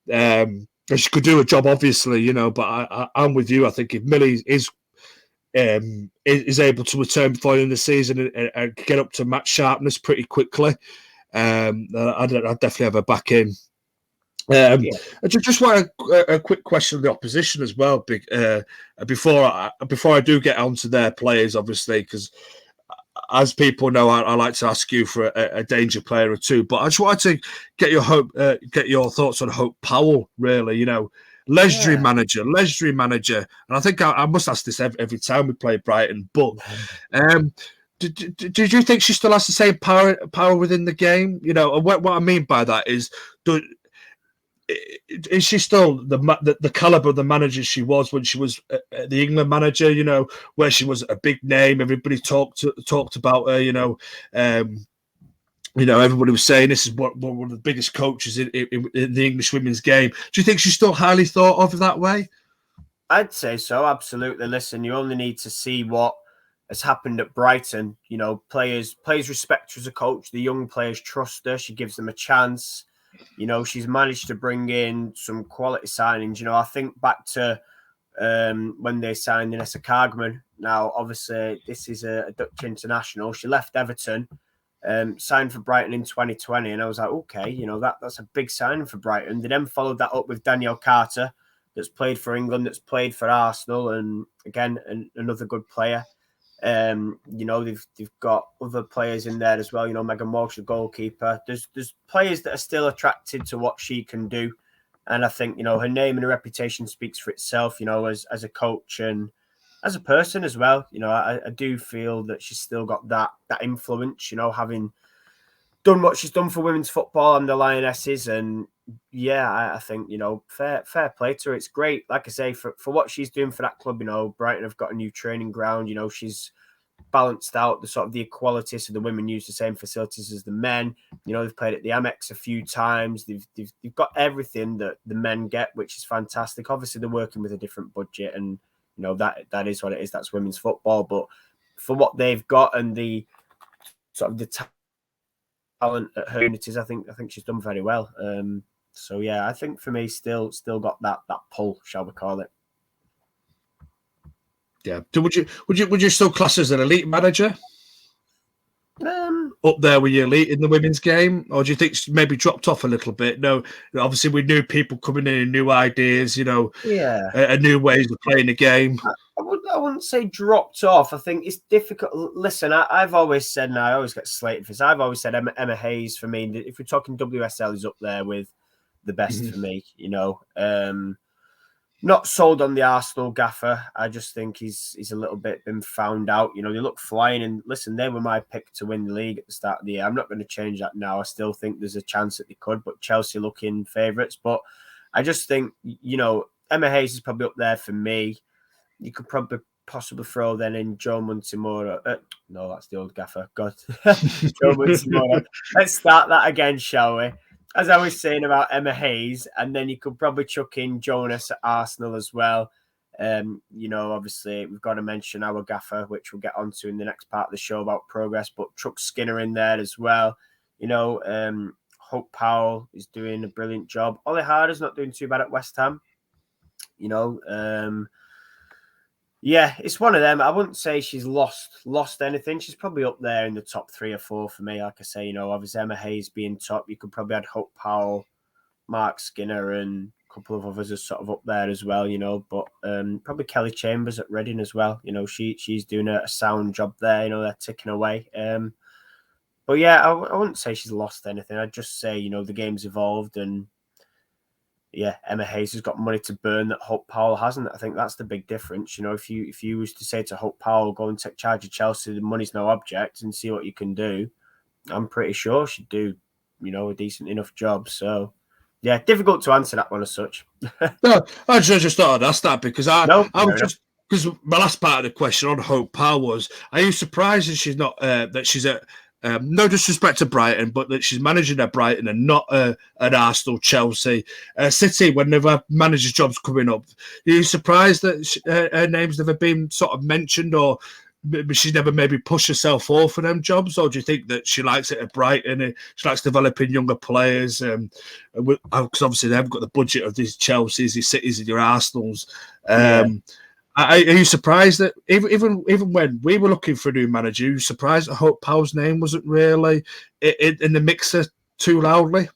she could do a job, obviously, you know. But I'm with you. I think if Millie is able to return before the end of the season and get up to match sharpness pretty quickly, I'd definitely have her back in. I just want a quick question of the opposition as well, before I do get onto their players, obviously, because as people know, I like to ask you for a danger player or two. But I just wanted to get your thoughts on Hope Powell. Really, you know, legendary manager, and I think I must ask this every time we play Brighton. But do you think she still has the same power within the game? You know, what I mean by that is, is she still the caliber of the manager she was when she was the England manager? You know, where she was a big name, everybody talked about her. You know, everybody was saying this is one of the biggest coaches in the English women's game. Do you think she's still highly thought of that way? I'd say so, absolutely. Listen, you only need to see what has happened at Brighton. You know, players respect her as a coach. The young players trust her. She gives them a chance. You know, she's managed to bring in some quality signings. You know, I think back to when they signed Inessa Cargman. Now, obviously, this is a Dutch international. She left Everton, signed for Brighton in 2020, and I was like, okay, you know, that's a big signing for Brighton. They then followed that up with Danielle Carter, that's played for England, that's played for Arsenal, and again, another good player. You know, they've got other players in there as well. You know, Megan Walsh, the goalkeeper. There's players that are still attracted to what she can do, and I think, you know, her name and her reputation speaks for itself. You know, as a coach and as a person as well. You know, I do feel that she's still got that influence. You know, having done what she's done for women's football and the Lionesses, and yeah, I think, you know, fair play to her. It's great, like I say, for what she's doing for that club. You know, Brighton have got a new training ground. You know, she's balanced out the sort of the equality, so the women use the same facilities as the men. You know, they've played at the Amex a few times. They've got everything that the men get, which is fantastic. Obviously, they're working with a different budget, and you know that is what it is. That's women's football, but for what they've got and the sort of the talent at her unities, I think she's done very well. So yeah, I think for me, still got that pull, shall we call it? Yeah. So would you still class as an elite manager? Up there with your elite in the women's game, or do you think maybe dropped off a little bit? No, obviously with new people coming in and new ideas, you know, new ways of playing the game. I wouldn't say dropped off. I think it's difficult. Listen, I've always said, and I always get slated for this, I've always said Emma Hayes, for me, if we're talking WSL, is up there with the best for me, you know. Not sold on the Arsenal gaffer. I just think he's a little bit been found out. You know, they look flying, and listen, they were my pick to win the league at the start of the year. I'm not going to change that now. I still think there's a chance that they could, but Chelsea looking favourites. But I just think, you know, Emma Hayes is probably up there for me. You could probably possibly throw then in Joe Montemora. No, that's the old gaffer. God. Joe Montemora. Let's start that again, shall we? As I was saying about Emma Hayes, and then you could probably chuck in Jonas at Arsenal as well. You know, obviously, we've got to mention our gaffer, which we'll get onto in the next part of the show about progress, but Chuck Skinner in there as well. You know, Hope Powell is doing a brilliant job. Ollie Harder's not doing too bad at West Ham. You know, yeah, it's one of them. I wouldn't say she's lost anything. She's probably up there in the top 3 or 4 for me. Like I say, you know, obviously Emma Hayes being top. You could probably add Hope Powell, Mark Skinner, and a couple of others are sort of up there as well, you know. But probably Kelly Chambers at Reading as well. You know, she's doing a sound job there. You know, they're ticking away. But yeah, I wouldn't say she's lost anything. I'd just say, you know, the game's evolved, and yeah, Emma Hayes has got money to burn that Hope Powell hasn't. I think that's the big difference. You know, if you was to say to Hope Powell, go and take charge of Chelsea, the money's no object, and see what you can do, I'm pretty sure she'd do, you know, a decent enough job. So, yeah, difficult to answer that one as such. No, I just thought I'd ask that because I was just because my last part of the question on Hope Powell was, are you surprised that she's not that she's at no disrespect to Brighton, but that she's managing at Brighton and not at Arsenal, Chelsea, City when they've had managers' jobs coming up? Are you surprised that her name's never been sort of mentioned, or she's never maybe pushed herself forward for them jobs? Or do you think that she likes it at Brighton and she likes developing younger players? Because obviously they haven't got the budget of these Chelseas, these Cities, and your Arsenals. Are you surprised that even when we were looking for a new manager, you surprised that Hope Powell's name wasn't really in the mixer too loudly?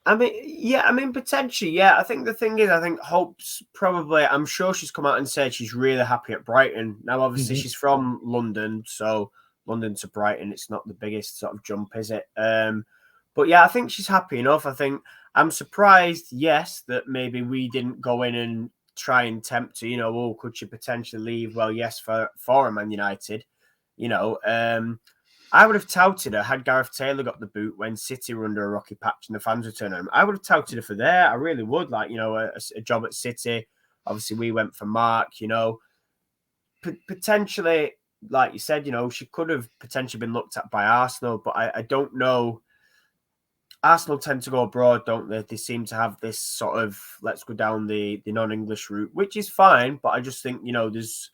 I mean, potentially, yeah. I think the thing is, I think Hope's probably, I'm sure she's come out and said she's really happy at Brighton. Now, obviously, she's from London, so London to Brighton, it's not the biggest sort of jump, is it? But yeah, I think she's happy enough. I think I'm surprised, yes, that maybe we didn't go in and try and tempt her, you know, oh, could she potentially leave? Well, yes, for a Man United, you know. I would have touted her had Gareth Taylor got the boot when City were under a rocky patch and the fans were turning on him. I would have touted her for there. I really would. Like, you know, a job at City. Obviously, we went for Mark, you know. Potentially, like you said, you know, she could have potentially been looked at by Arsenal, but I don't know. Arsenal tend to go abroad, don't they? They seem to have this sort of let's go down the non-English route, which is fine. But I just think, there's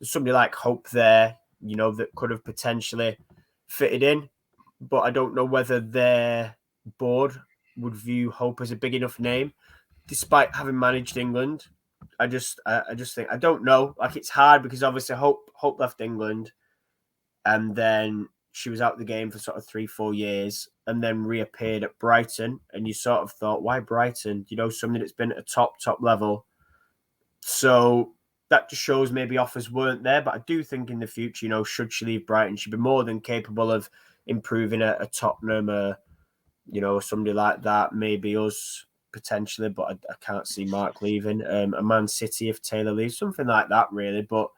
somebody like Hope there, that could have potentially fitted in. But I don't know whether their board would view Hope as a big enough name, despite having managed England. I just think I don't know. Like, it's hard because obviously Hope left England, and then she was out of the game for sort of 3-4 years, and then reappeared at Brighton. And you sort of thought, why Brighton? Something that's been at a top level. So that just shows maybe offers weren't there. But I do think in the future, should she leave Brighton, she'd be more than capable of improving a Tottenham, somebody like that. Maybe us potentially, but I can't see Mark leaving. A Man City if Taylor leaves, something like that, really. But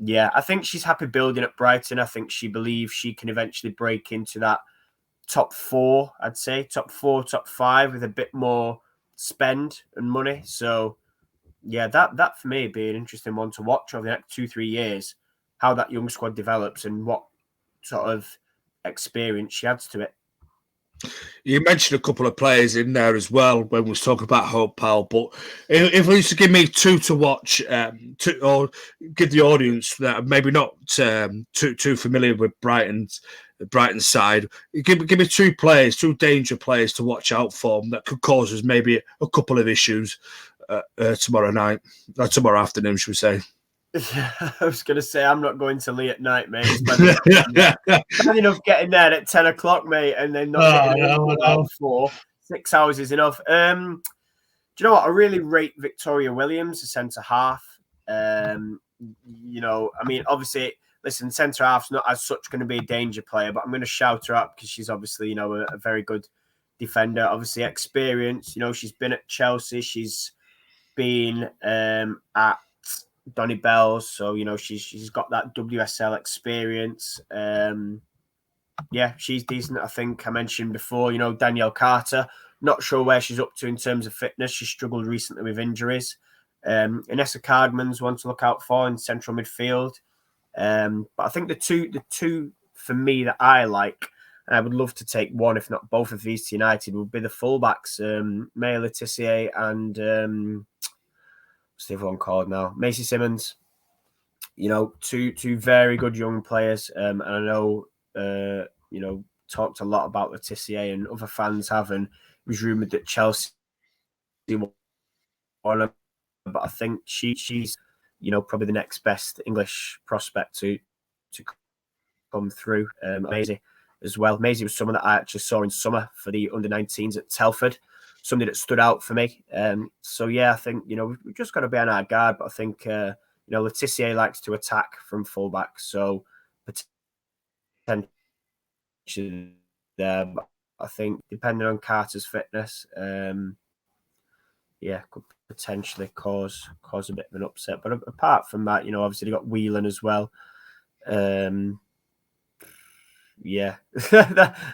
yeah, I think she's happy building at Brighton. I think she believes she can eventually break into that top 4, I'd say. Top 4, top 5 with a bit more spend and money. So, yeah, that for me would be an interesting one to watch over the next 2-3 years, how that young squad develops and what sort of experience she adds to it. You mentioned a couple of players in there as well when we was talking about Hope Powell, but if we used to give me 2 to watch, or give the audience that maybe not too familiar with Brighton's side, give me 2 players, 2 danger players to watch out for that could cause us maybe a couple of issues tomorrow afternoon, should we say? Yeah, I was going to say, I'm not going to Lee at night, mate. It's bad enough getting there at 10 o'clock, mate, and then not getting in about 4. 6 hours is enough. Do you know what? I really rate Victoria Williams, the centre half. I mean, obviously, listen, centre half's not as such going to be a danger player, but I'm going to shout her up because she's obviously, a very good defender. Obviously, experience. She's been at Chelsea. She's been at Donny Bell's, so she's got that WSL experience. Yeah, she's decent. I think I mentioned before, Danielle Carter. Not sure where she's up to in terms of fitness. She struggled recently with injuries. Inessa Cardman's one to look out for in central midfield. But I think the two for me that I like, and I would love to take one, if not both of these to United, would be the fullbacks, Maya Letitia and what's the other one called now? Macy Simmons. Two very good young players. And I know, talked a lot about Letitia and other fans have, and it was rumoured that Chelsea won her, but I think she's, probably the next best English prospect to come through. Maisie as well. Maisie was someone that I actually saw in summer for the under-19s at Telford. Somebody that stood out for me. So, yeah, I think, we've just got to be on our guard. But I think, Letitia likes to attack from fullback. So, potentially there. But I think, depending on Carter's fitness, could potentially cause a bit of an upset. But apart from that, obviously, they got Whelan as well. Yeah,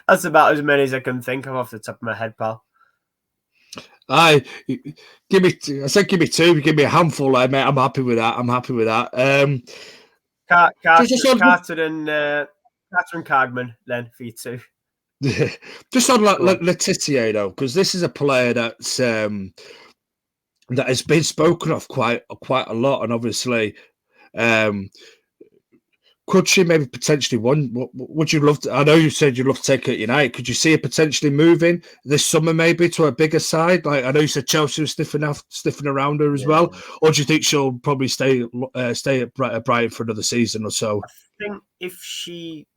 that's about as many as I can think of off the top of my head, pal. Give me 2. Give me a handful, mate. I'm happy with that. Carter and Cardman, then for you 2. Just on Letitia, though, because this is a player that has been spoken of quite a lot, and obviously, could she maybe potentially would you love to? I know you said you'd love to take her at United. Could you see her potentially moving this summer, maybe to a bigger side? Like, I know you said Chelsea was sniffing around her as well, or do you think she'll probably stay at Brighton for another season or so? I think if she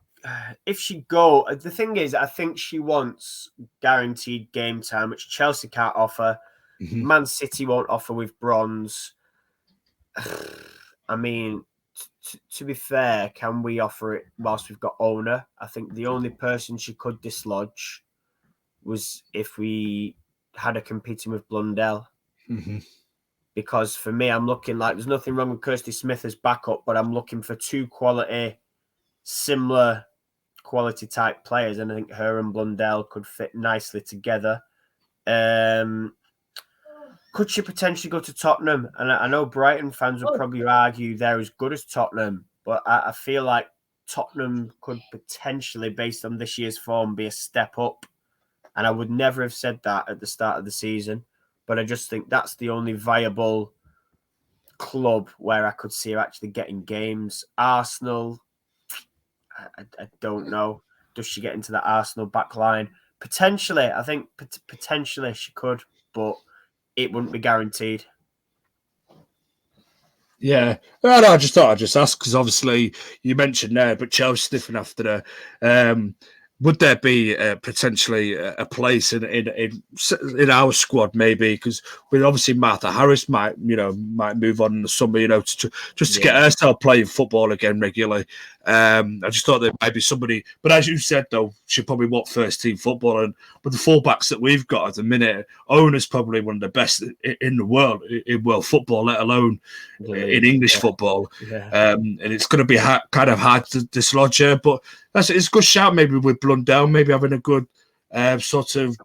go, the thing is, I think she wants guaranteed game time, which Chelsea can't offer. Mm-hmm. Man City won't offer with bronze. I mean, to be fair, can we offer it whilst we've got owner? I think the only person she could dislodge was if we had her competing with Blundell. Mm-hmm. Because for me, I'm looking like there's nothing wrong with Kirsty Smith as backup, but I'm looking for 2 similar quality type players, and I think her and Blundell could fit nicely together. Could she potentially go to Tottenham? And I know Brighton fans would probably argue they're as good as Tottenham, but I feel like Tottenham could potentially, based on this year's form, be a step up And I would never have said that at the start of the season, but I just think that's the only viable club where I could see her actually getting games. Arsenal, I don't know. Does she get into the Arsenal back line? Potentially, I think potentially she could, but it wouldn't be guaranteed. Yeah, no, I just thought I'd just ask because obviously you mentioned there, but Chelsea sniffing after her. Would there be potentially a place in our squad maybe? Because with obviously Martha Harris might move on in the summer, just to get herself playing football again regularly. I just thought there might be somebody, but as you said though, she probably want first team football, and with the fullbacks that we've got at the minute, Owen's probably one of the best in the world in world football, let alone in English football. Yeah. And it's going to be kind of hard to dislodge her, but it's a good shout maybe with Blundell, maybe having a good sort of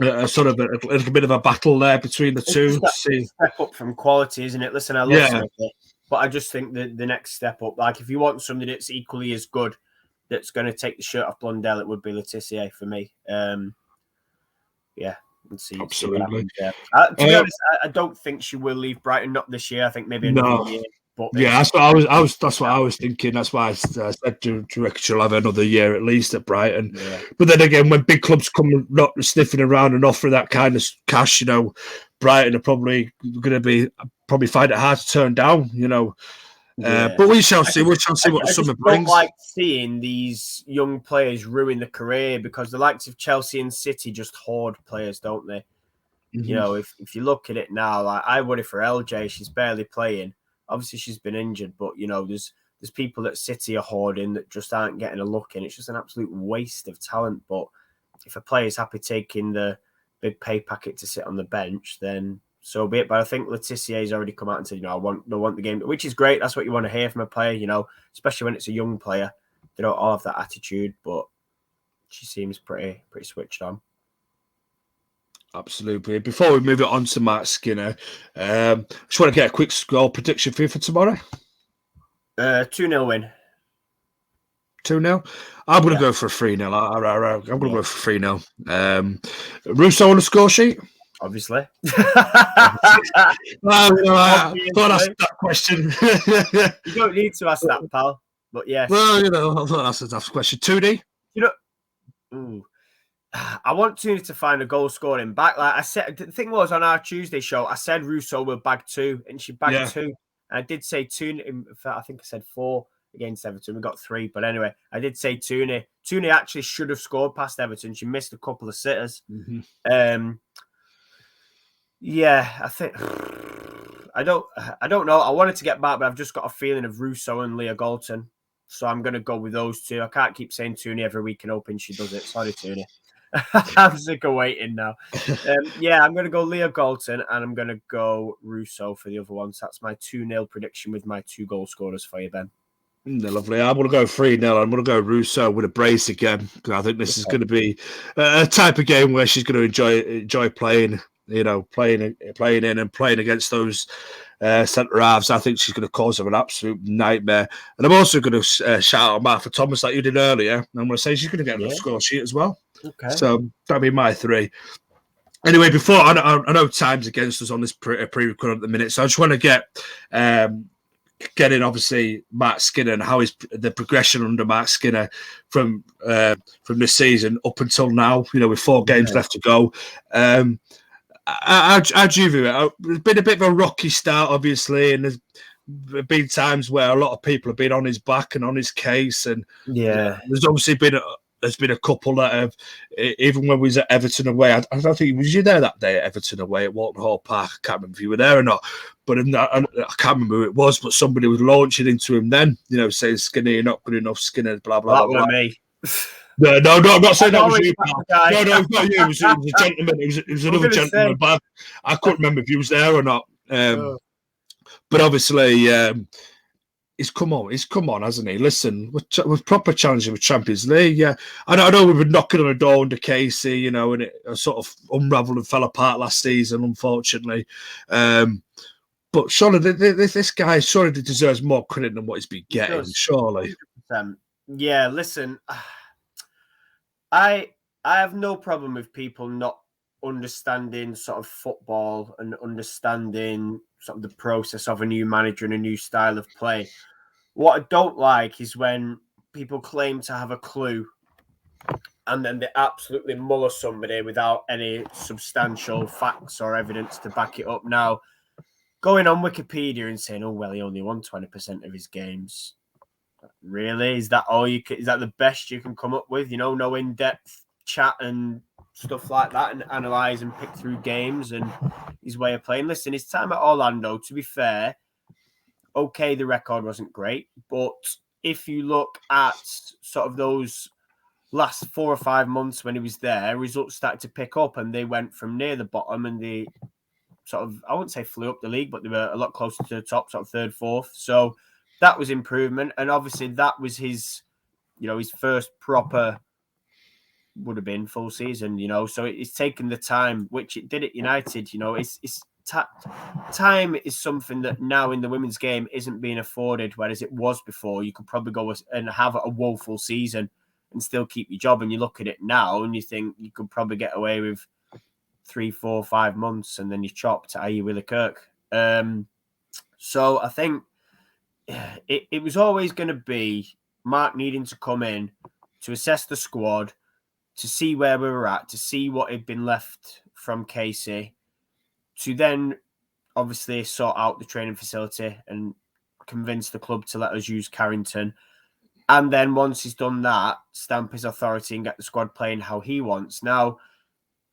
a little bit of a battle there between the two. Step up from quality, isn't it? Listen, I love Smith, but I just think that the next step up, like if you want somebody that's equally as good, that's going to take the shirt off Blundell, it would be Laetitia for me. We'll see. Absolutely. To be honest, I don't think she will leave Brighton. Not this year. I think maybe another year. But that's what I was thinking. That's why I said to reckon she'll have another year at least at Brighton. Yeah. But then again, when big clubs come not sniffing around and offering that kind of cash, Brighton are probably going to find it hard to turn down. But we shall see. We shall see what the summer brings. I don't like seeing these young players ruin the career because the likes of Chelsea and City just hoard players, don't they? Mm-hmm. If you look at it now, like I worry for LJ, she's barely playing. Obviously, she's been injured, but there's people at City are hoarding that just aren't getting a look in. It's just an absolute waste of talent. But if a player's happy taking the big pay packet to sit on the bench, then so be it. But I think Laetitia's already come out and said, I want the game, which is great. That's what you want to hear from a player, especially when it's a young player. They don't all have that attitude, but she seems pretty switched on. Absolutely. Before we move it on to Matt Skinner, just want to get a quick score prediction for you for tomorrow. 2-0 win. 2-0? I'm going to go for a 3-0. I'm going to go for 3-0. Russo on the score sheet? Obviously. I thought I asked that question. You don't need to ask that, pal. But yes. Well, I thought that's a tough question. 2D? I want Tuna to find a goal scoring back. Like I said, the thing was on our Tuesday show, I said Russo will bag 2, and she bagged 2. And I did say 2. I think I said 4 against Everton. We got 3, but anyway, I did say Tuna. Tuna actually should have scored past Everton. She missed a couple of sitters. Mm-hmm. I think I don't know. I wanted to get back, but I've just got a feeling of Russo and Leah Galton. So I'm going to go with those two. I can't keep saying Tuna every week and hoping she does it. Sorry, Tuna. I'm sick of waiting now. I'm going to go Leah Galton and I'm going to go Russo for the other ones. That's my 2-0 prediction with my 2 goal scorers for you, Ben. Lovely. I'm going to go 3-0. I'm going to go Russo with a brace again because I think this is going to be a type of game where she's going to enjoy playing. Playing in and playing against those centre halves. I think she's going to cause them an absolute nightmare. And I'm also going to shout out Martha Thomas like you did earlier. And I'm going to say she's going to get a score sheet as well. Okay. So that'll be my 3. Anyway, before I know time's against us on this pre-record at the minute, so I just want to get in obviously Matt Skinner and how is the progression under Matt Skinner from this season up until now. With 4 games left to go. How do you view it? It's been a bit of a rocky start, obviously, and there's been times where a lot of people have been on his back and on his case, and there's obviously been a couple that have, even when we was at Everton away. I don't think was you there that day at Everton away at Walton Hall Park. I can't remember if you were there or not, but I can't remember who it was. But somebody was launching into him then, saying Skinner, you're not good enough, Skinner, blah blah blah. That was me. No, I'm not saying that was you. No, it's not you. It was a gentleman. It was another gentleman. But I couldn't remember if he was there or not. But obviously, he's come on, hasn't he? Listen, we're proper challenging with Champions League. Yeah, I know we've been knocking on the door under Casey, and it sort of unravelled and fell apart last season, unfortunately. But surely this guy deserves more credit than what he's been getting. Surely. 100%. Yeah, listen. I I have no problem with people not understanding sort of football and understanding sort of the process of a new manager and a new style of play. What I don't like is when people claim to have a clue and then they absolutely muller somebody without any substantial facts or evidence to back it up. Now, going on Wikipedia and saying, "Oh well, he only won 20% of his games." Really, is that all you can? Is that the best you can come up with? No in-depth chat and stuff like that, and analyze and pick through games and his way of playing. Listen, his time at Orlando, to be fair, okay, the record wasn't great, but if you look at sort of those last 4 or 5 months when he was there, results started to pick up and they went from near the bottom and they sort of, I wouldn't say flew up the league, but they were a lot closer to the top, sort of third, fourth. So that was improvement. And obviously that was his first proper, would have been full season, so it's taken the time, which it did at United. Time is something that now in the women's game isn't being afforded, whereas it was before. You could probably go and have a woeful season and still keep your job. And you look at it now and you think you could probably get away with 3, 4, 5 months and then you're chopped, i.e. Willie Kirk. So I think it was always going to be Mark needing to come in to assess the squad, to see where we were at, to see what had been left from Casey, to then obviously sort out the training facility and convince the club to let us use Carrington. And then once he's done that, stamp his authority and get the squad playing how he wants. Now,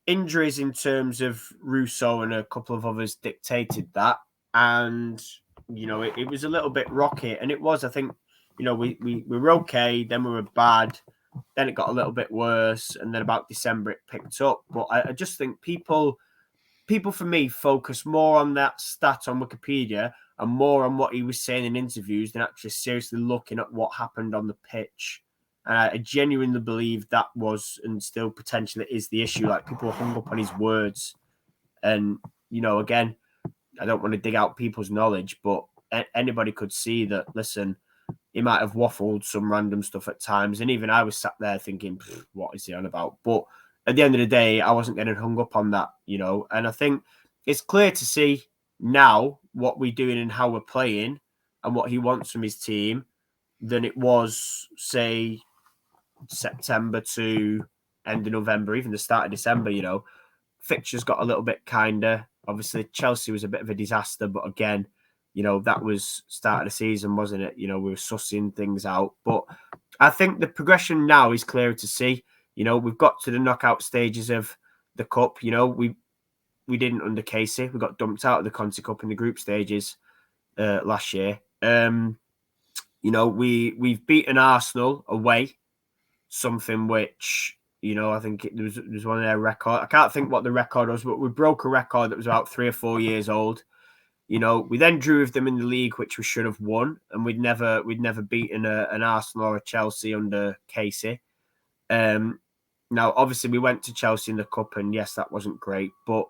injuries in terms of Russo and a couple of others dictated that. And, it was a little bit rocky. And it was, I think, we were okay, then we were bad. Then it got a little bit worse. And then about December, it picked up. But I just think people for me focus more on that stat on Wikipedia and more on what he was saying in interviews than actually seriously looking at what happened on the pitch. And I genuinely believe that was and still potentially is the issue. Like, people hung up on his words. And, again, I don't want to dig out people's knowledge, but anybody could see that, listen, he might have waffled some random stuff at times. And even I was sat there thinking, what is he on about? But at the end of the day, I wasn't getting hung up on that, And I think it's clear to see now what we're doing and how we're playing and what he wants from his team than it was, say, September to end of November, even the start of December. Fixtures got a little bit kinder. Obviously, Chelsea was a bit of a disaster, but again, that was start of the season, wasn't it? We were sussing things out. But I think the progression now is clearer to see. We've got to the knockout stages of the Cup. We didn't under Casey. We got dumped out of the Conti Cup in the group stages last year. We've beaten Arsenal away, something which, I think it was one of their records. I can't think what the record was, but we broke a record that was about 3 or 4 years old. We then drew with them in the league, which we should have won, and we'd never beaten an Arsenal or a Chelsea under Casey. Now, obviously, we went to Chelsea in the Cup, and yes, that wasn't great. But,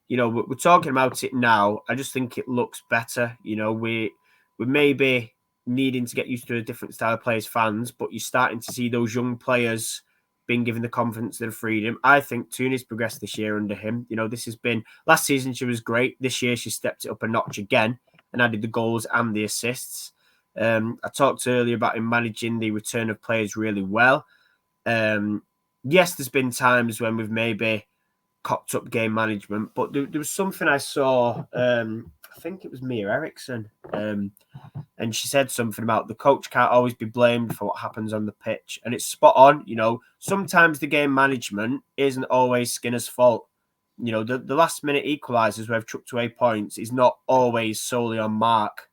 we're talking about it now. I just think it looks better. We may be needing to get used to a different style of play as fans, but you're starting to see those young players being given the confidence and the freedom. I think Tooney's progressed this year under him. This has been, last season she was great. This year she stepped it up a notch again and added the goals and the assists. I talked earlier about him managing the return of players really well. Yes, there's been times when we've maybe cocked up game management, but there was something I saw, I think it was Mia Eriksson, and she said something about the coach can't always be blamed for what happens on the pitch. And it's spot on. Sometimes the game management isn't always Skinner's fault. The last minute equalisers where we've chucked away points is not always solely on Mark.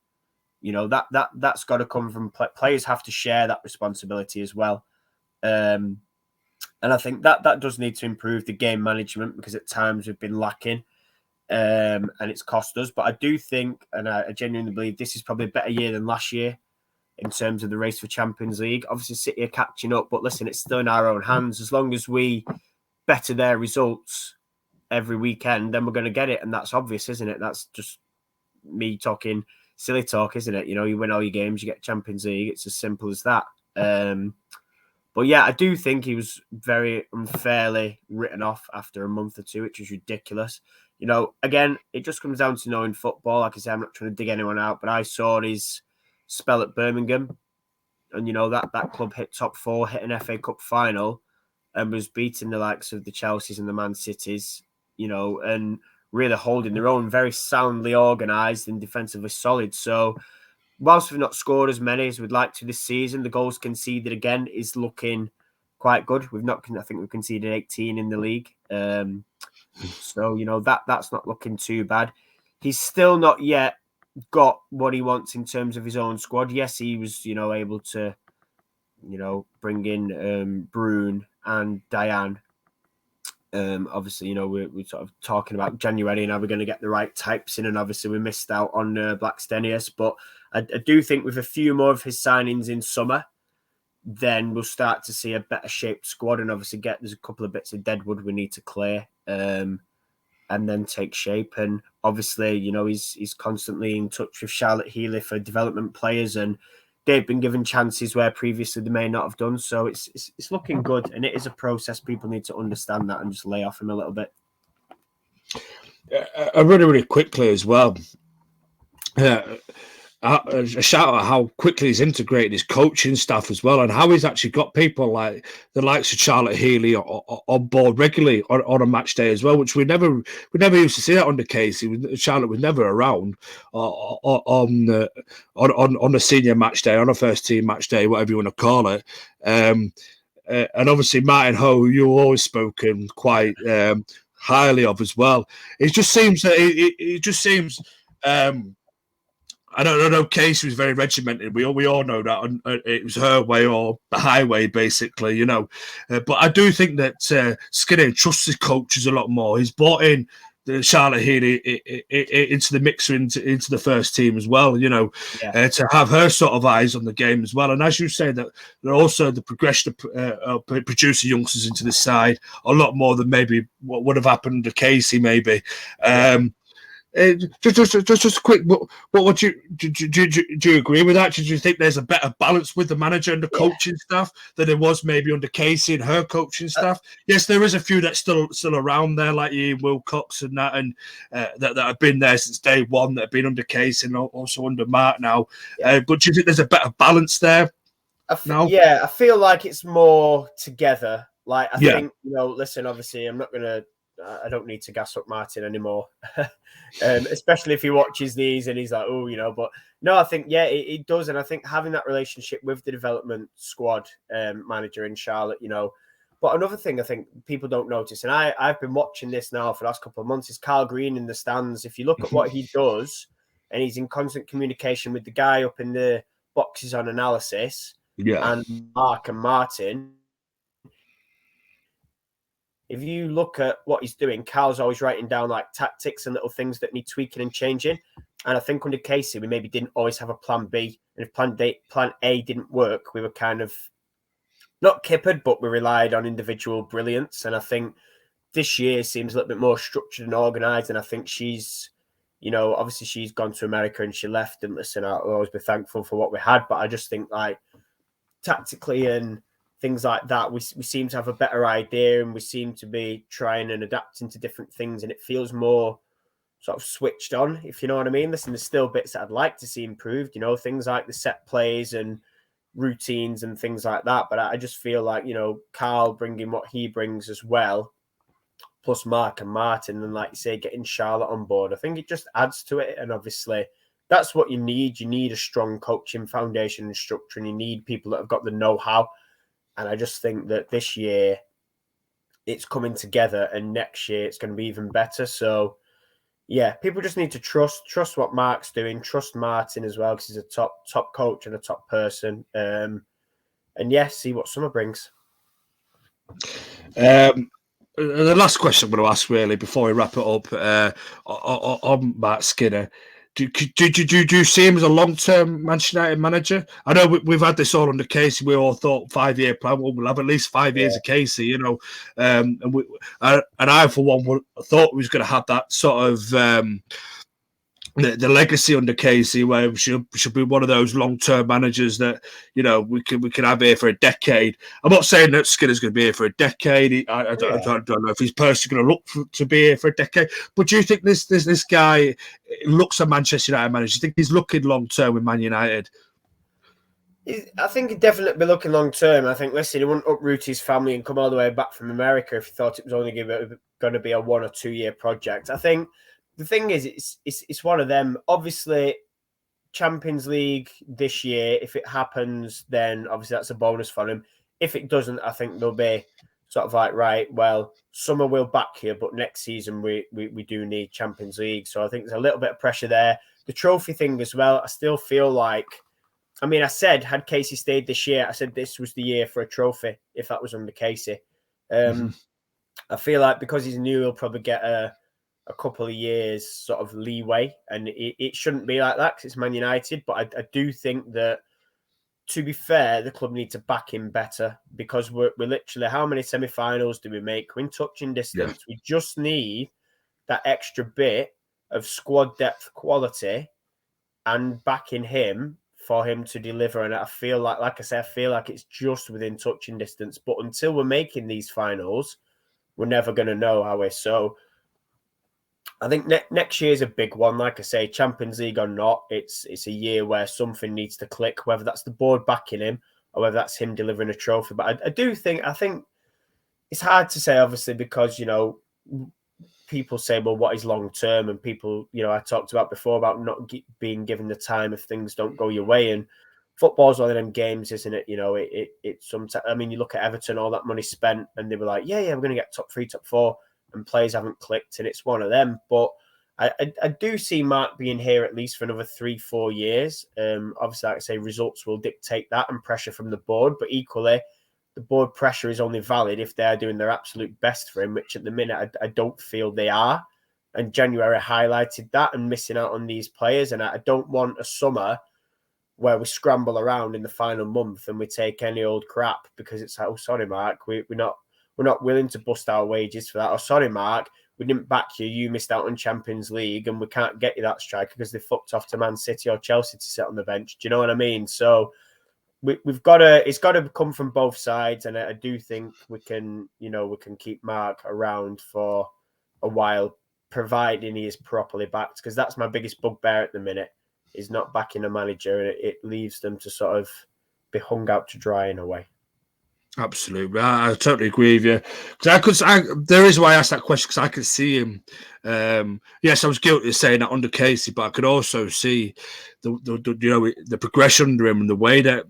That's got to come from players have to share that responsibility as well. And I think that does need to improve the game management because at times we've been lacking. And it's cost us. But I do think, and I genuinely believe, this is probably a better year than last year in terms of the race for Champions League. Obviously, City are catching up, but listen, it's still in our own hands. As long as we better their results every weekend, then we're going to get it. And that's obvious, isn't it? That's just me talking silly talk, isn't it? You win all your games, you get Champions League. It's as simple as that. But yeah, I do think he was very unfairly written off after a month or two, which was ridiculous. You know, again, it just comes down to knowing football. Like I said, I'm not trying to dig anyone out, but I saw his spell at Birmingham, and you know that club hit top 4, hit an FA Cup final, and was beating the likes of the Chelseas and the Man Cities. You know, and really holding their own, very soundly organised and defensively solid. So, whilst we've not scored as many as we'd like to this season, the goals conceded again is looking quite good. I think we've conceded 18 in the league. So, you know, that's not looking too bad. He's still not yet got what he wants in terms of his own squad. Yes, he was, you know, able to, you know, bring in Brune and Diane. Obviously, you know, we're sort of talking about January and how we're going to get the right types in, and obviously we missed out on Blackstenius, but I do think with a few more of his signings in summer, then we'll start to see a better shaped squad, and obviously there's a couple of bits of deadwood we need to clear, and then take shape. And obviously, you know, he's constantly in touch with Charlotte Healy for development players, and they've been given chances where previously they may not have done. So it's looking good, and it is a process. People need to understand that and just lay off him a little bit. Really, really quickly as well. A shout out how quickly he's integrated his coaching staff as well, and how he's actually got people like the likes of Charlotte Healy on board regularly on a match day as well, which we never used to see that under Casey. Charlotte was never around on a senior match day, on a first team match day, whatever you want to call it. And obviously Martin Ho, who you've always spoken quite highly of as well. It just seems that it just seems. I don't know. Casey was very regimented. We all know that it was her way or the highway, basically, you know. But I do think that Skinner trusts his coaches a lot more. He's brought in the Charlotte Healy into the mixer, into the first team as well, you know, to have her sort of eyes on the game as well. And as you say, that they're also the progression of producing youngsters into the side a lot more than maybe what would have happened under Casey, maybe. Just a quick. What would do you agree with that? Did you think there's a better balance with the manager and the coaching staff than there was maybe under Casey and her coaching staff? Yes, there is a few that's still around there, like Ian Wilcox and that, and that have been there since day one, that have been under Casey and also under Mark now. But do you think there's a better balance there? I feel like it's more together. Like I think, you know, listen, obviously, I don't need to gas up Martin anymore, especially if he watches these and he's like, oh, you know. But no, I think, it does. And I think having that relationship with the development squad manager in Charlotte, you know. But another thing I think people don't notice, and I've been watching this now for the last couple of months, is Carl Green in the stands. If you look at what he does, and he's in constant communication with the guy up in the boxes on analysis, and Mark and Martin. If you look at what he's doing, Carl's always writing down like tactics and little things that need tweaking and changing. And I think under Casey, we maybe didn't always have a plan B. And if plan A didn't work, we were kind of not kippered, but we relied on individual brilliance. And I think this year seems a little bit more structured and organised. And I think she's, you know, obviously she's gone to America and she left. And listen, I'll always be thankful for what we had. But I just think like tactically and things like that, we seem to have a better idea, and we seem to be trying and adapting to different things, and it feels more sort of switched on, if you know what I mean. Listen, there's still bits that I'd like to see improved, you know, things like the set plays and routines and things like that. But I just feel like, you know, Carl bringing what he brings as well, plus Mark and Martin, and like you say, getting Charlotte on board, I think it just adds to it. And obviously that's what you need. You need a strong coaching foundation and structure, and you need people that have got the know-how. And I just think that this year it's coming together, and next year it's going to be even better. So, yeah, people just need to trust what Mark's doing, trust Martin as well, because he's a top coach and a top person. And see what summer brings. The last question I'm going to ask, really, before we wrap it up, on Matt Skinner. Do you see him as a long-term Manchester United manager? I know we've had this all under Casey. We all thought 5-year plan. We'll have at least 5 years of Casey, you know. And I, for one, thought we was going to have that sort of the legacy under Casey, where she'll be one of those long-term managers that, you know, we can have here for a decade. I'm not saying that Skinner's going to be here for a decade. I don't know if he's personally going to look to be here for a decade. But do you think this guy looks a Manchester United manager? Do you think he's looking long-term with Man United? I think he'd definitely be looking long term. I think, listen, he wouldn't uproot his family and come all the way back from America if he thought it was only going to be a 1 or 2 year project. I think the thing is, it's one of them. Obviously, Champions League this year, if it happens, then obviously that's a bonus for him. If it doesn't, I think they'll be sort of like, right, well, summer we'll back here, but next season we do need Champions League. So I think there's a little bit of pressure there. The trophy thing as well, I still feel like, I mean, I said, had Casey stayed this year, I said this was the year for a trophy if that was under Casey. I feel like because he's new, he'll probably get a couple of years sort of leeway, and it shouldn't be like that because it's Man United. But I do think that, to be fair, the club need to back him better because we're literally, how many semi-finals do we make? We're in touching distance. Yeah. We just need that extra bit of squad depth quality and backing him for him to deliver. And I feel like I say, I feel like it's just within touching distance. But until we're making these finals, we're never going to know how we're. So I think next year's a big one. Like I say, Champions League or not, it's a year where something needs to click, whether that's the board backing him or whether that's him delivering a trophy. But I think it's hard to say, obviously, because, you know, people say, well, what is long term? And people, you know, I talked about before about not being given the time if things don't go your way. And football's one of them games, isn't it? You know, it sometimes, I mean, you look at Everton, all that money spent, and they were like, yeah, we're going to get top 3, top 4, and players haven't clicked, and it's one of them. But I do see Mark being here at least for another 3-4 years. Obviously, like I say, results will dictate that and pressure from the board, but equally, the board pressure is only valid if they're doing their absolute best for him, which at the minute I don't feel they are. And January highlighted that and missing out on these players. And I don't want a summer where we scramble around in the final month and we take any old crap because it's like, oh, sorry, Mark, we're not willing to bust our wages for that. Oh, sorry, Mark, we didn't back you. You missed out on Champions League and we can't get you that striker because they fucked off to Man City or Chelsea to sit on the bench. Do you know what I mean? So we've got to, it's got to come from both sides. And I do think we can keep Mark around for a while, providing he is properly backed, because that's my biggest bugbear at the minute, is not backing a manager, and it leaves them to sort of be hung out to dry in a way. Absolutely, I totally agree with you. Because there is why I asked that question, because I could see him. Yes, I was guilty of saying that under Casey, but I could also see the progression under him and the way that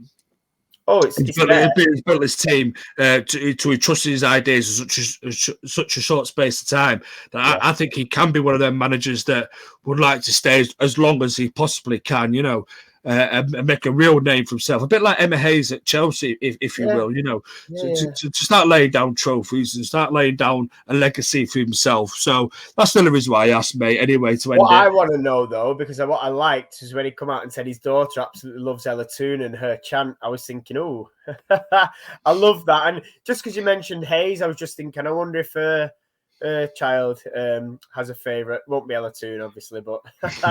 he's built his team to trust his ideas in such a short space of time. That I think he can be one of them managers that would like to stay as long as he possibly can. You know. And make a real name for himself, a bit like Emma Hayes at Chelsea, if you will, to start laying down trophies and start laying down a legacy for himself. So that's the reason why I asked, mate. Anyway, to end what I want to know, though, because what I liked is when he come out and said his daughter absolutely loves Ella Toon and her chant. I was thinking, oh, I love that. And just because you mentioned Hayes, I was just thinking, I wonder if her child has a favourite. Won't be Ella Toon, obviously, but it's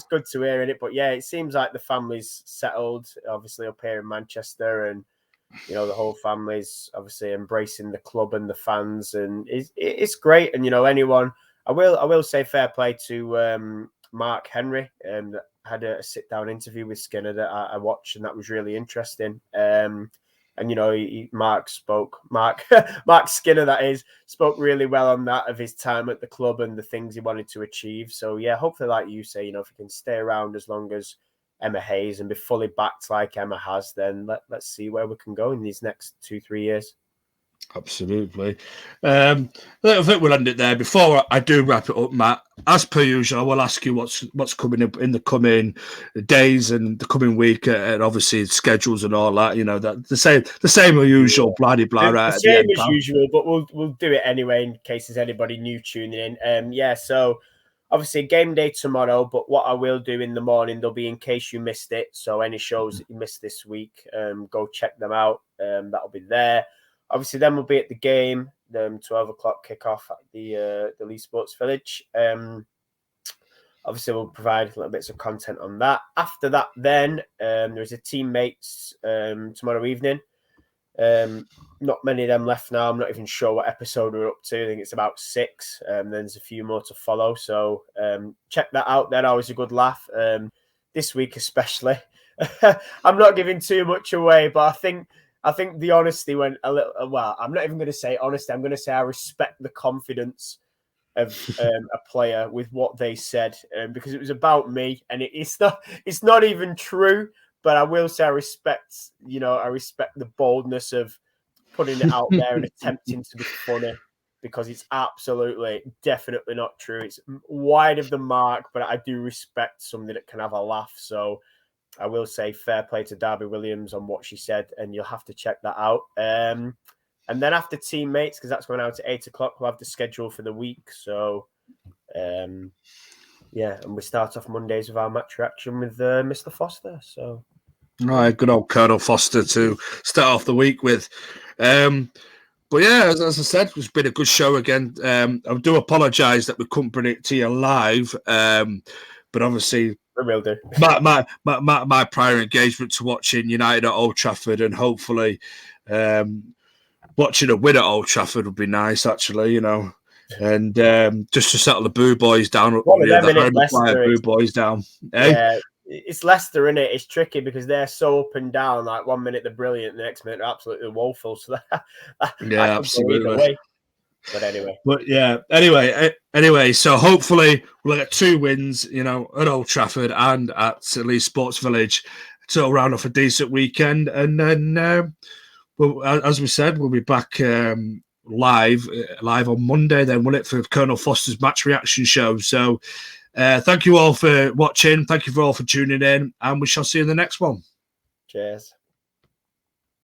good to hear it. But yeah, it seems like the family's settled, obviously up here in Manchester, and the whole family's obviously embracing the club and the fans, and it's great. And anyone, I will say fair play to Mark Henry, that had a sit down interview with Skinner that I watched, and that was really interesting. And Mark Skinner, that is, spoke really well on that, of his time at the club and the things he wanted to achieve. So yeah, hopefully, like you say, if he can stay around as long as Emma Hayes and be fully backed like Emma has, then let's see where we can go in these next 2-3 years. Absolutely. I think we'll end it there. Before I do wrap it up, Matt, as per usual, I will ask you what's coming up in the coming days and the coming week, and obviously schedules and all that. That the same as usual, blah blah. The same as usual, but we'll do it anyway in case there's anybody new tuning in. So obviously game day tomorrow, but what I will do in the morning, there'll be in case you missed it. So any shows that you missed this week, go check them out. That'll be there. Obviously, then we'll be at the game, the 12 o'clock kickoff at the Lee Sports Village. obviously we'll provide little bits of content on that. After that, then there's a teammates tomorrow evening. Not many of them left now. I'm not even sure what episode we're up to. I think it's about 6. There's a few more to follow. So check that out. They're always a good laugh. This week especially. I'm not giving too much away, but I think the honesty went a little. Well, I'm not even going to say honesty. I'm going to say I respect the confidence of a player with what they said, because it was about me, and it's not even true. But I will say I respect the boldness of putting it out there and attempting to be funny, because it's absolutely, definitely not true. It's wide of the mark, but I do respect somebody that can have a laugh. So I will say fair play to Darby Williams on what she said, and you'll have to check that out. And then after teammates, because that's going out at 8 o'clock, we'll have the schedule for the week. So, and we start off Mondays with our match reaction with Mr. Foster. So, right, good old Colonel Foster to start off the week with. But yeah, as I said, it's been a good show again. I do apologise that we couldn't bring it to you live, but obviously we will do. my prior engagement to watching United at Old Trafford, and hopefully watching a win at Old Trafford would be nice, actually, and just to settle the Boo Boys down. Boo Boys down. Yeah, it's Leicester, innit? It's tricky because they're so up and down. Like 1 minute they're brilliant, the next minute they're absolutely woeful. So yeah, absolutely. But anyway. Anyway, so hopefully we'll get 2 wins, at Old Trafford and at least Sports Village to round off a decent weekend. And then, as we said, we'll be back live on Monday, then, will it, for Colonel Foster's match reaction show. So thank you all for watching. Thank you all for tuning in, and we shall see you in the next one. Cheers.